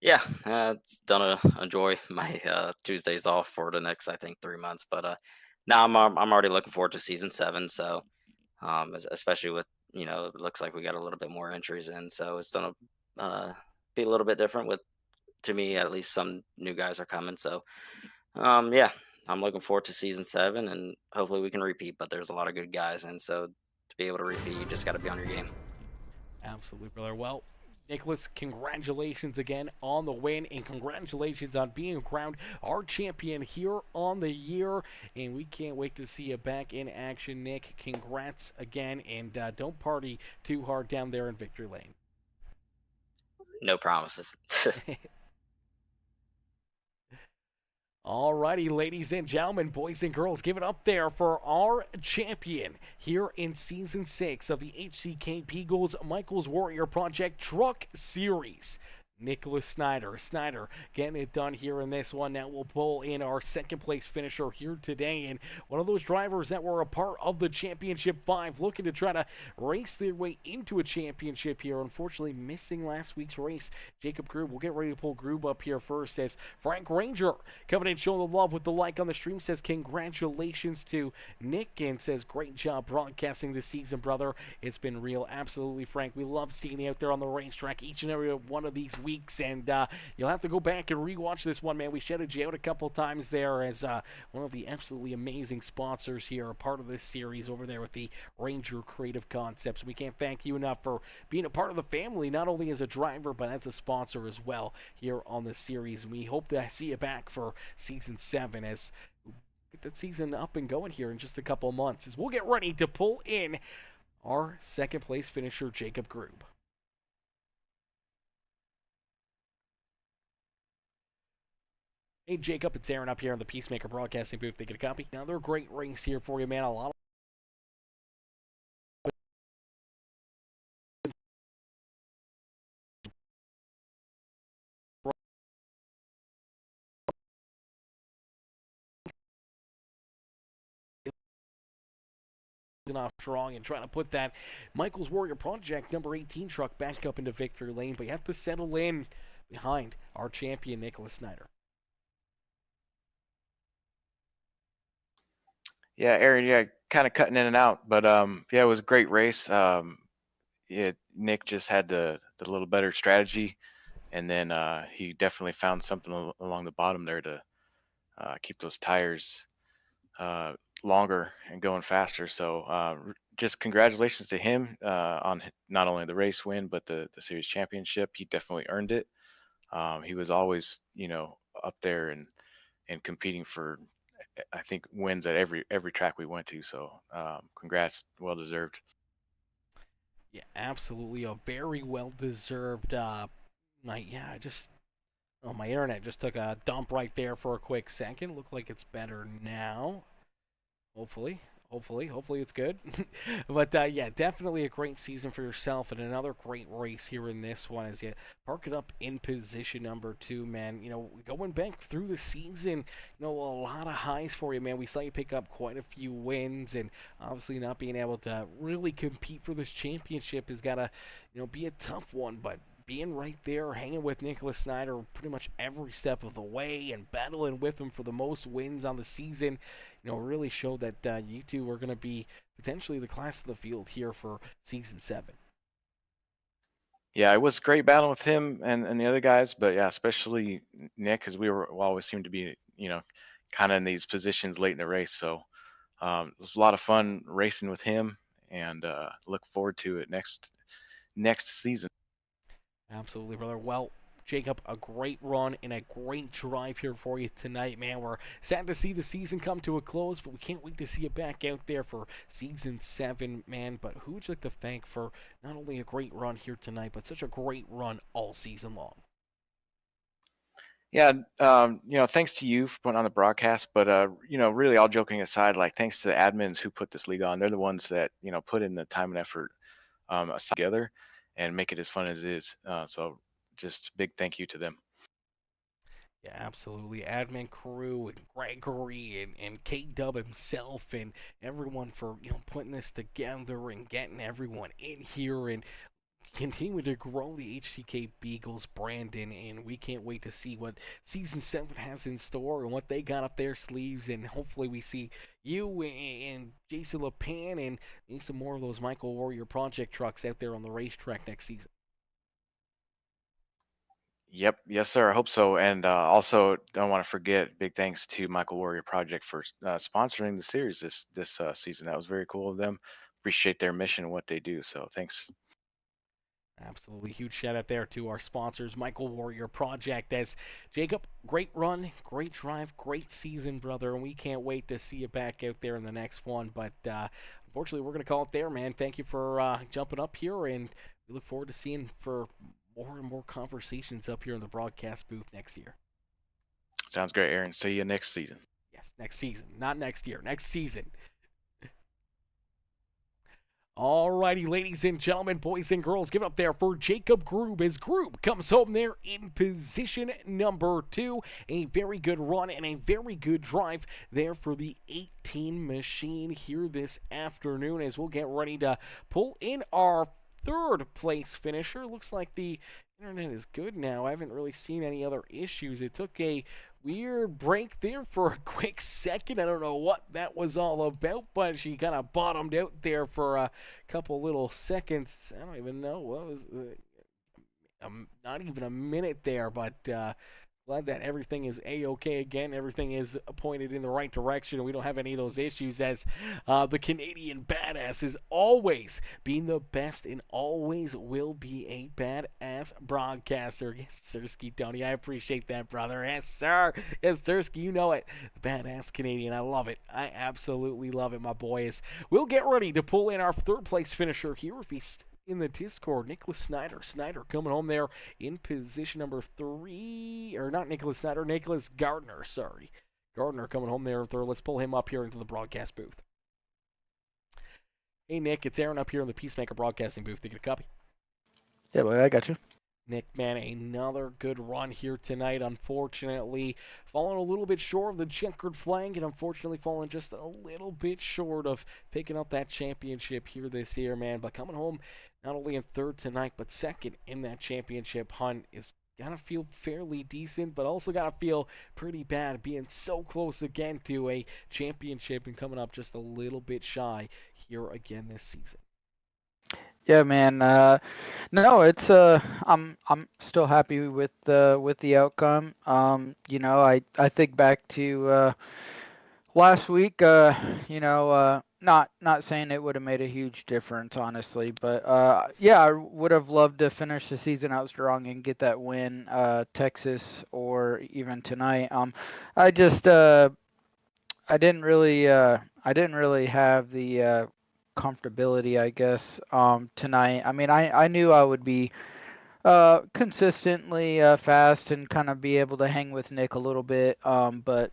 Yeah, it's gonna enjoy my Tuesdays off for the next, I think, 3 months. But now I'm already looking forward to season 7. So especially with it looks like we got a little bit more entries in, so it's gonna be a little bit different with, to me at least, some new guys are coming. So yeah, I'm looking forward to season 7, and hopefully we can repeat. But there's a lot of good guys, and so to be able to repeat, you just got to be on your game. Absolutely, brother. Well, Nicholas, congratulations again on the win, and congratulations on being crowned our champion here on the year. And we can't wait to see you back in action, Nick. Congrats again, and don't party too hard down there in Victory Lane. No promises. Alrighty, ladies and gentlemen, boys and girls, give it up there for our champion here in Season 6 of the HCK Beagles Michael's Warrior Project Truck Series. Nicholas Snyder. Snyder getting it done here in this one. Now we'll pull in our second place finisher here today, and one of those drivers that were a part of the Championship 5 looking to try to race their way into a championship here. Unfortunately missing last week's race, Jacob Grube. We'll get ready to pull Grube up here first as Frank Ranger coming in showing the love with the like on the stream, says congratulations to Nick and says great job broadcasting this season, brother. It's been real. Absolutely, Frank. We love seeing you out there on the racetrack each and every one of these weeks, and you'll have to go back and rewatch this one, man. We shouted you out a couple times there as one of the absolutely amazing sponsors here, a part of this series over there with the Ranger Creative Concepts. We can't thank you enough for being a part of the family, not only as a driver, but as a sponsor as well here on the series. We hope to see you back for Season 7 as we get that season up and going here in just a couple months, as we'll get ready to pull in our second place finisher, Jacob Grube. Hey, Jacob, it's Aaron up here on the Peacemaker Broadcasting booth. They get a copy. Another great race here for you, man. A lot off strong and trying to put that Michael's Warrior Project number 18 truck back up into victory lane, but you have to settle in behind our champion, Nicholas Snyder. Yeah, Aaron, yeah, kind of cutting in and out, but yeah, it was a great race. Yeah, Nick just had the little better strategy, and then he definitely found something along the bottom there to keep those tires longer and going faster. So just congratulations to him on not only the race win but the series championship. He definitely earned it. He was always, up there and competing for, I think, wins at every track we went to. So congrats, well deserved. Yeah, absolutely, a very well deserved night. Yeah, my internet just took a dump right there for a quick second. Looked like it's better now. Hopefully it's good. But yeah, definitely a great season for yourself, and another great race here in this one as you park it up in position number 2, man. Going back through the season, a lot of highs for you, man. We saw you pick up quite a few wins, and obviously not being able to really compete for this championship has got to, be a tough one, but being right there, hanging with Nicholas Snyder pretty much every step of the way and battling with him for the most wins on the season, really showed that you two are going to be potentially the class of the field here for Season 7. Yeah, it was great battling with him and the other guys, but yeah, especially Nick, because we always seemed to be, kind of in these positions late in the race. So it was a lot of fun racing with him, and look forward to it next season. Absolutely, brother. Well, Jacob, a great run and a great drive here for you tonight, man. We're sad to see the season come to a close, but we can't wait to see you back out there for Season 7, man. But who would you like to thank for not only a great run here tonight, but such a great run all season long? Yeah, thanks to you for putting on the broadcast, but really all joking aside, like thanks to the admins who put this league on. They're the ones that put in the time and effort together and make it as fun as it is. So just big thank you to them. Yeah, absolutely. Admin crew and Gregory and K-Dub himself and everyone for, putting this together and getting everyone in here and continue to grow the HCK Beagles brand, and we can't wait to see what Season 7 has in store and what they got up their sleeves, and hopefully we see you and Jason LePan and maybe some more of those Michael Warrior Project trucks out there on the racetrack next season. Yep, yes sir, I hope so. And also don't want to forget, big thanks to Michael Warrior Project for sponsoring the series this season. That was very cool of them. Appreciate their mission and what they do. So thanks. Absolutely. Huge shout out there to our sponsors, Michael Warrior Project. As Jacob, great run, great drive, great season, brother. And we can't wait to see you back out there in the next one. But unfortunately, we're going to call it there, man. Thank you for jumping up here. And we look forward to seeing for more and more conversations up here in the broadcast booth next year. Sounds great, Aaron. See you next season. Yes, next season. Not next year, next season. Alrighty, ladies and gentlemen, boys and girls, give it up there for Jacob Grube as Grube comes home there in position number 2. A very good run and a very good drive there for the 18 machine here this afternoon as we'll get ready to pull in our third place finisher. Looks like the internet is good now. I haven't really seen any other issues. It took a weird break there for a quick second. I don't know what that was all about, but she kind of bottomed out there for a couple little seconds. I don't even know what was not even a minute there, but glad that everything is A-okay again. Everything is pointed in the right direction, and we don't have any of those issues as the Canadian badass is always being the best and always will be a badass broadcaster. Yes, Sirski, Tony, I appreciate that, brother. Yes, sir. Yes, Sirski, you know it. The badass Canadian. I love it. I absolutely love it, my boys. We'll get ready to pull in our third place finisher here if he's in the Discord, Nicholas Snyder. Snyder coming home there in position number 3, or not Nicholas Snyder, Nicholas Gardner, sorry. Gardner coming home there in third. Let's pull him up here into the broadcast booth. Hey, Nick, it's Aaron up here in the Peacemaker broadcasting booth. Did you get a copy? Yeah, boy, I got you. Nick, man, another good run here tonight. Unfortunately, falling a little bit short of the checkered flag, and unfortunately falling just a little bit short of picking up that championship here this year, man. But coming home not only in third tonight, but second in that championship hunt is gotta feel fairly decent, but also gotta feel pretty bad being so close again to a championship and coming up just a little bit shy here again this season. Yeah, man. No, it's I'm still happy with the outcome. I think back to last week. Not saying it would have made a huge difference, honestly, but yeah, I would have loved to finish the season out strong and get that win, Texas or even tonight. I just I didn't really have the comfortability, I guess, tonight. I mean, I knew I would be consistently fast and kind of be able to hang with Nick a little bit, but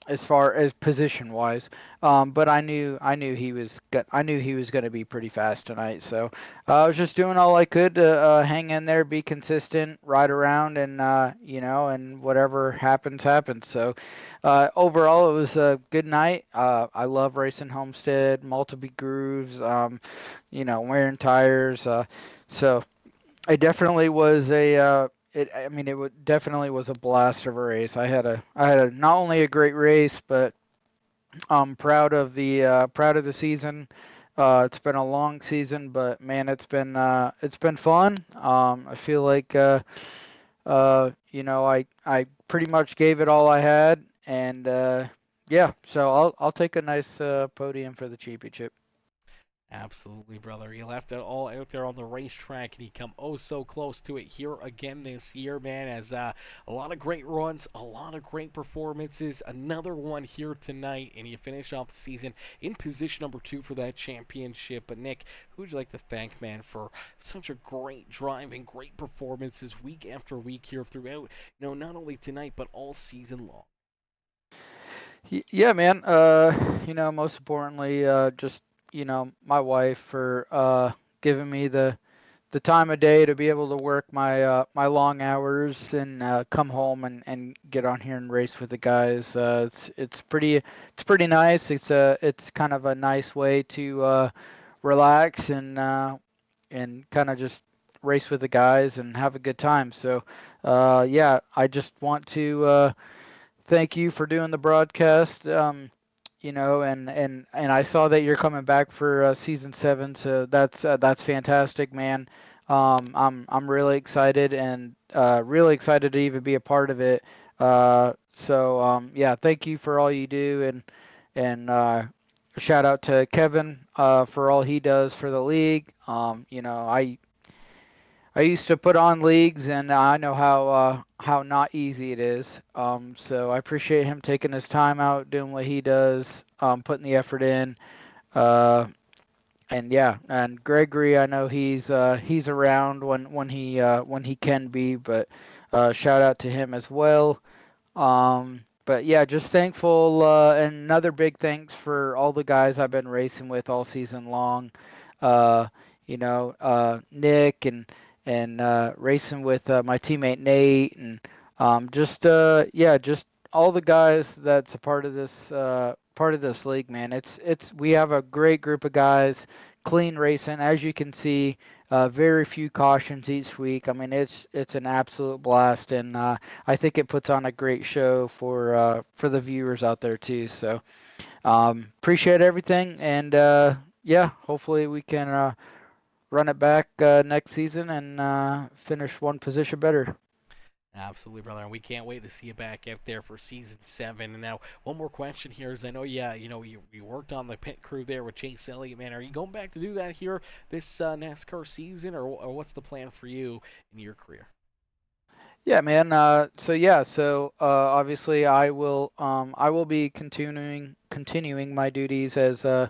as far as position wise, but I knew he was going to be pretty fast tonight. So I was just doing all I could to hang in there, be consistent, ride around, and and whatever happens. So overall, it was a good night. I love racing Homestead, multiple grooves, wearing tires. So it definitely was it definitely was a blast of a race. I had a not only a great race, but I'm proud of the season. It's been a long season, but man, it's been fun. I feel like I pretty much gave it all I had, and yeah. So I'll take a nice podium for the championship. Absolutely, brother. He left it all out there on the racetrack, and he come oh so close to it here again this year, man. As a lot of great runs, a lot of great performances. Another one here tonight, and you finish off the season in position number 2 for that championship. But Nick, who would you like to thank, man, for such a great drive and great performances week after week here throughout, not only tonight but all season long? Yeah, man. Most importantly, just my wife for giving me the time of day to be able to work my long hours and come home and get on here and race with the guys. It's pretty nice. It's kind of a nice way to relax and kind of just race with the guys and have a good time. So yeah, I just want to thank you for doing the broadcast. And I saw that you're coming back for season 7, so that's fantastic, man. I'm really excited and really excited to even be a part of it. Yeah, thank you for all you do, and shout out to Kevin for all he does for the league. I used to put on leagues, and I know how not easy it is. So I appreciate him taking his time out, doing what he does, putting the effort in. And yeah, and Gregory, I know he's around when he can be, but shout out to him as well. But yeah, just thankful, and another big thanks for all the guys I've been racing with all season long. Uh, Nick and racing with my teammate Nate, and just all the guys that's a part of this league, man. It's we have a great group of guys, clean racing, as you can see. Very few cautions each week. I mean, it's an absolute blast, and I think it puts on a great show for the viewers out there too. So appreciate everything, and yeah, hopefully we can run it back next season and finish one position better. Absolutely, brother, and we can't wait to see you back out there for season 7. And now, one more question here is, I know, yeah, you worked on the pit crew there with Chase Elliott, man. Are you going back to do that here this NASCAR season, or what's the plan for you in your career? Yeah, man. So obviously I will be continuing my duties as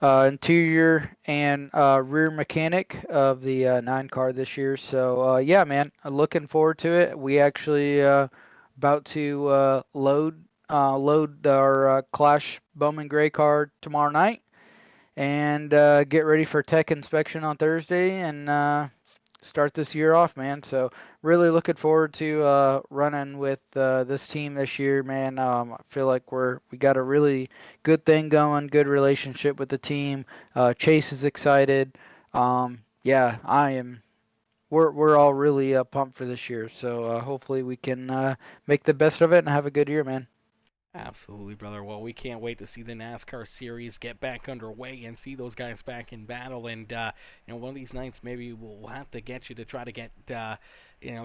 interior and rear mechanic of the 9 car this year. So yeah, man, I'm looking forward to it. We actually about to load our Clash Bowman Gray car tomorrow night and get ready for tech inspection on Thursday and start this year off, man. So really looking forward to running with this team this year, man. I feel like we got a really good thing going, good relationship with the team. Chase is excited. Yeah, I am. We're all really pumped for this year. So hopefully we can make the best of it and have a good year, man. Absolutely, brother. Well, we can't wait to see the NASCAR series get back underway and see those guys back in battle. And one of these nights, maybe we'll have to get you to try to get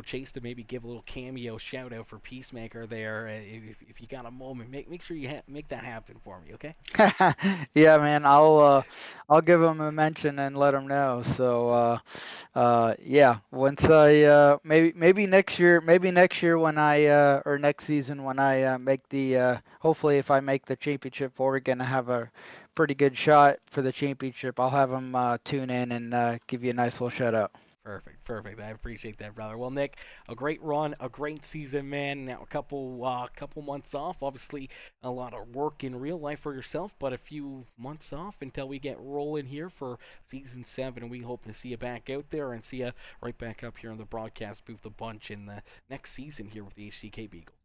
Chase to maybe give a little cameo shout out for Peacemaker there. If you got a moment, make sure you make that happen for me, okay? Yeah, man. I'll give him a mention and let him know. So yeah, once I maybe next year when I or next season when I make the hopefully if I make the championship 4, we're gonna have a pretty good shot for the championship. I'll have him tune in and give you a nice little shout out. Perfect, perfect. I appreciate that, brother. Well, Nick, a great run, a great season, man. Now a couple months off. Obviously, a lot of work in real life for yourself, but a few months off until we get rolling here for season 7, and we hope to see you back out there and see you right back up here in the broadcast booth a bunch in the next season here with the HCK Beagles.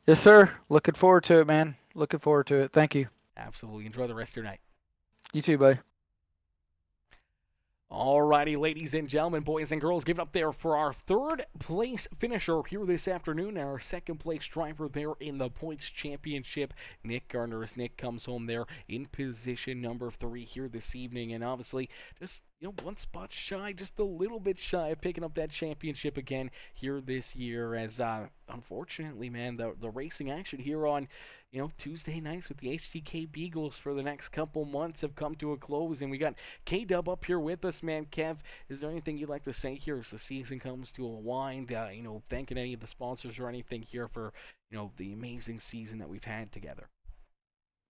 Yes, sir. Looking forward to it, man. Looking forward to it. Thank you. Absolutely. Enjoy the rest of your night. You too, buddy. Alrighty, ladies and gentlemen, boys and girls, give it up there for our 3rd place finisher here this afternoon. Our 2nd place driver there in the points championship, Nick Gardner, as Nick comes home there in position number 3 here this evening. And obviously, just one spot shy, just a little bit shy of picking up that championship again here this year. As unfortunately, man, the racing action here on Tuesday nights with the HCK Beagles for the next couple months have come to a close, and we got K-Dub up here with us, man. Kev, is there anything you'd like to say here as the season comes to a wind? Thanking any of the sponsors or anything here for the amazing season that we've had together.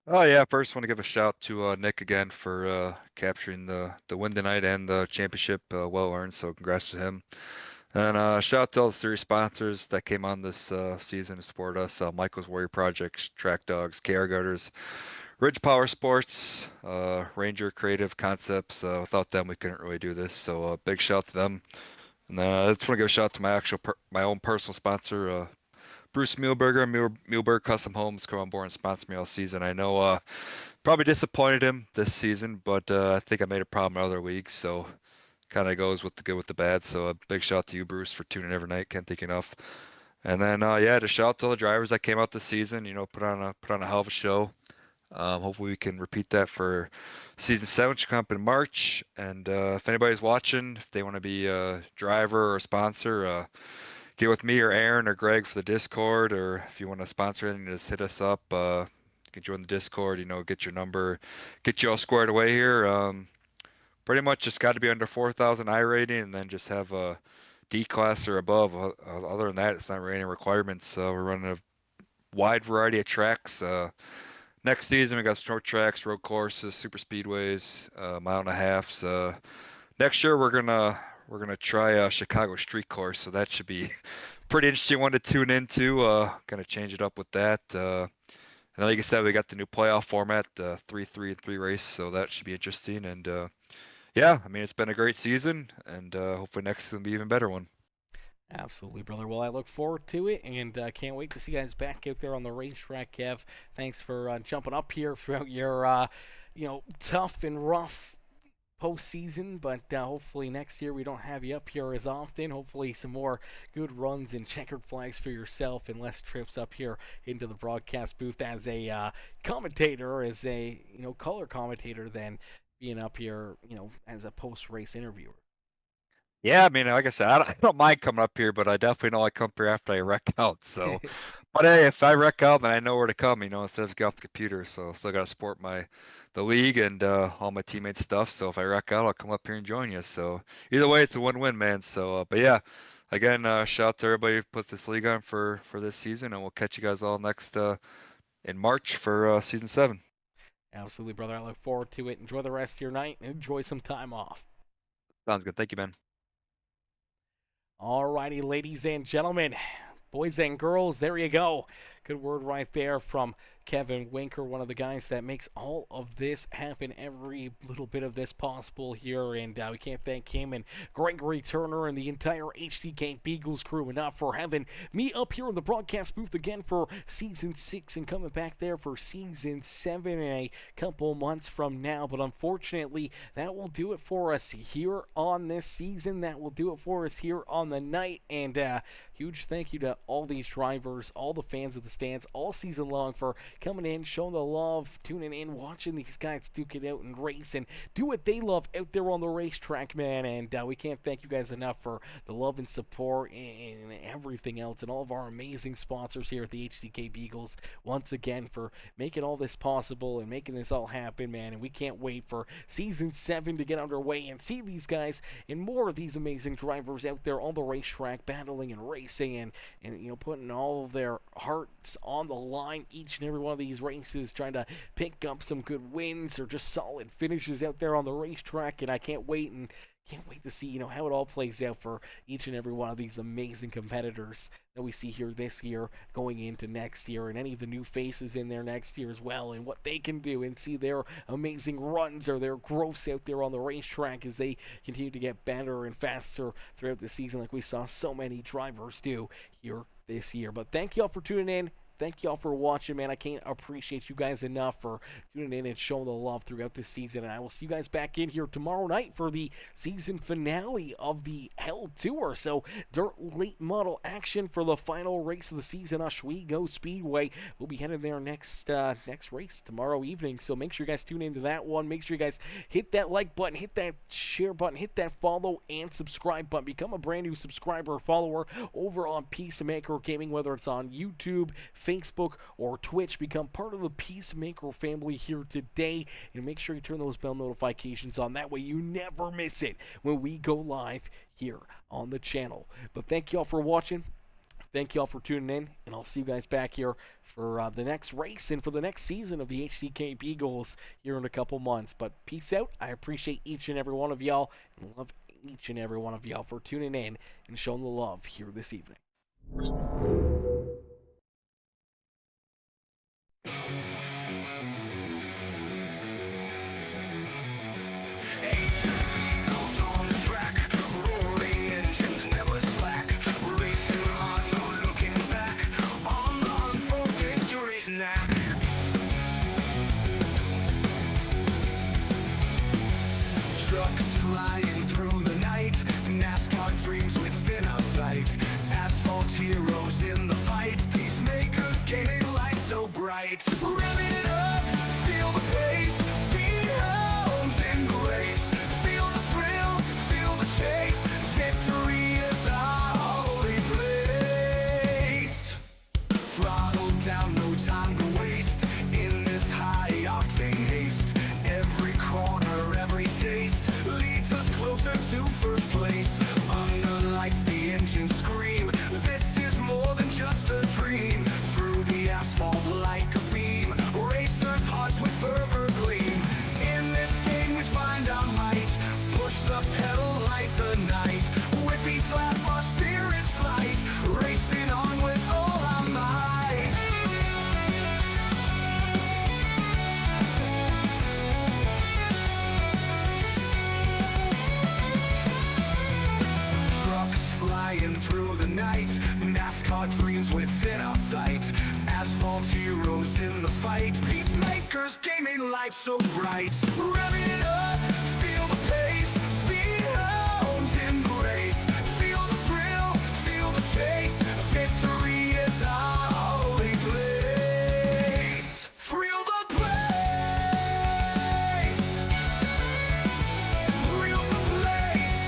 Oh yeah, first want to give a shout to Nick again for capturing the win tonight and the championship, well earned. So congrats to him. And shout out to all the 3 sponsors that came on this season to support us: Michael's Warrior Projects, Track Dogs, KR Gutters, Ridge Powersports, Ranger Creative Concepts. Without them, we couldn't really do this. So big shout out to them. And I just want to give a shout out to my own personal sponsor, Bruce Muehlberger, Muehlberg Custom Homes, come on board and sponsor me all season. I know probably disappointed him this season, but I think I made a problem in other weeks, so kind of goes with the good with the bad. So a big shout out to you, Bruce, for tuning every night. Can't thank you enough. And then yeah, just shout out to all the drivers that came out this season. Put on a hell of a show. Hopefully we can repeat that for season 7, which will come up in March. And if anybody's watching, if they want to be a driver or a sponsor, get with me or Aaron or Greg for the Discord, or if you want to sponsor anything, just hit us up. You can join the Discord, get your number, get you all squared away here. pretty much just got to be under 4,000 I rating, and then just have a D class or above. Other than that, it's not really any requirements. We're running a wide variety of tracks. Next season, we got short tracks, road courses, super speedways, mile and a halves. Next year, we're gonna try a Chicago street course, so that should be pretty interesting one to tune into. Gonna change it up with that. And like I said, we got the new playoff format, 3-3-3 race, so that should be interesting. And yeah, I mean, it's been a great season, and hopefully next is gonna be an even better one. Absolutely, brother. Well, I look forward to it, and can't wait to see you guys back out there on the racetrack, Kev. Thanks for jumping up here throughout your, tough and rough postseason, but hopefully next year we don't have you up here as often. Hopefully some more good runs and checkered flags for yourself and less trips up here into the broadcast booth as a commentator, as a color commentator, than being up here, as a post-race interviewer. Yeah, I mean, like I said, I don't mind coming up here, but I definitely know I come up here after I wreck out. So, but hey, if I wreck out, then I know where to come, instead of get off the computer. So, still got to support the league and all my teammates' stuff. So, if I wreck out, I'll come up here and join you. So, either way, it's a win-win, man. So, but yeah, again, shout out to everybody who puts this league on for this season, and we'll catch you guys all next in March for season 7. Absolutely, brother. I look forward to it. Enjoy the rest of your night and enjoy some time off. Sounds good. Thank you, man. Alrighty, ladies and gentlemen, boys and girls, there you go. Good word right there from Kevin Winker, one of the guys that makes all of this happen, every little bit of this possible here, and we can't thank him and Gregory Turner and the entire HCK Beagles crew enough for having me up here in the broadcast booth again for Season 6 and coming back there for Season 7 in a couple months from now. But unfortunately, that will do it for us here on this season. That will do it for us here on the night, and huge thank you to all these drivers, all the fans of the stands, all season long for coming in, showing the love, tuning in, watching these guys duke it out and race and do what they love out there on the racetrack, man. And we can't thank you guys enough for the love and support and everything else, and all of our amazing sponsors here at the HCK Beagles once again for making all this possible and making this all happen, man. And we can't wait for Season 7 to get underway and see these guys and more of these amazing drivers out there on the racetrack battling and racing and putting all of their hearts on the line each and every one of these races, trying to pick up some good wins or just solid finishes out there on the racetrack. And I can't wait to see how it all plays out for each and every one of these amazing competitors that we see here this year going into next year, and any of the new faces in there next year as well, and what they can do, and see their amazing runs or their growths out there on the racetrack as they continue to get better and faster throughout the season, like we saw so many drivers do here this year. But thank y'all for tuning in. Thank y'all for watching, man. I can't appreciate you guys enough for tuning in and showing the love throughout this season. And I will see you guys back in here tomorrow night for the season finale of the Hell Tour. So, dirt late model action for the final race of the season, Oswego Speedway. We'll be heading there next race tomorrow evening. So make sure you guys tune into that one. Make sure you guys hit that like button, hit that share button, hit that follow and subscribe button. Become a brand new subscriber or follower over on Peacemaker Gaming, whether it's on YouTube, Facebook, or Twitch. Become part of the Peacemaker family here today, and make sure you turn those bell notifications on. That way you never miss it when we go live here on the channel. But thank y'all for watching. Thank y'all for tuning in, and I'll see you guys back here for the next race and for the next season of the HCK Beagles here in a couple months. But peace out. I appreciate each and every one of y'all, and love each and every one of y'all for tuning in and showing the love here this evening. Trucks flying through the night, NASCAR dreams within our sight. Asphalt heroes in the fight, Peacemakers gaming light so bright. Revving it up, feel the pace, speed hounds in the race. Feel the thrill, feel the chase, victory is our holy place. Throttle down, no time to waste, in this high octane haste. Every corner, every taste. dreams within our sight. Asphalt heroes in the fight. Peacemakers gaming life so bright. Rev it up, feel the pace. Speed hounds in the race. Feel the thrill, feel the chase. Victory is our only place. Thrill the place. Thrill the place.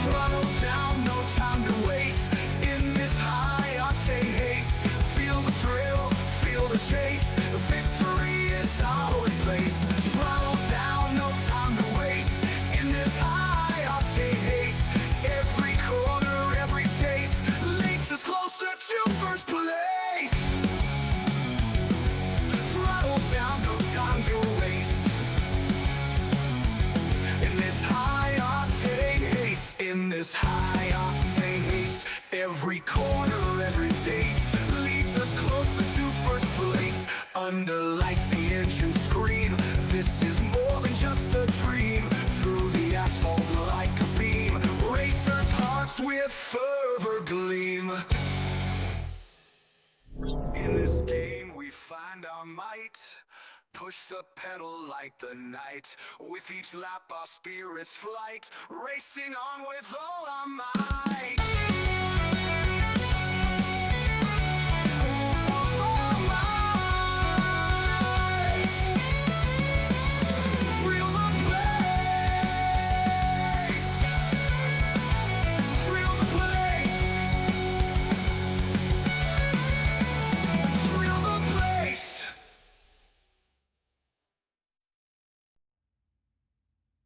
Throttle down, no time to waste. In this high octane haste. Feel the thrill, feel the chase. Victory is our only place. Throttle down, no time to waste. In this high octane haste. Every corner, every taste leads us closer to first place. Throttle down, no time to waste. In this high octane haste. In this high octane haste. Every corner, every taste leads us closer to first place. Under lights the engine scream. This is more than just a dream. Through the asphalt like a beam. Racers' hearts with fervor gleam. In this game we find our might. Push the pedal like the night. With each lap our spirits flight. Racing on with all our might.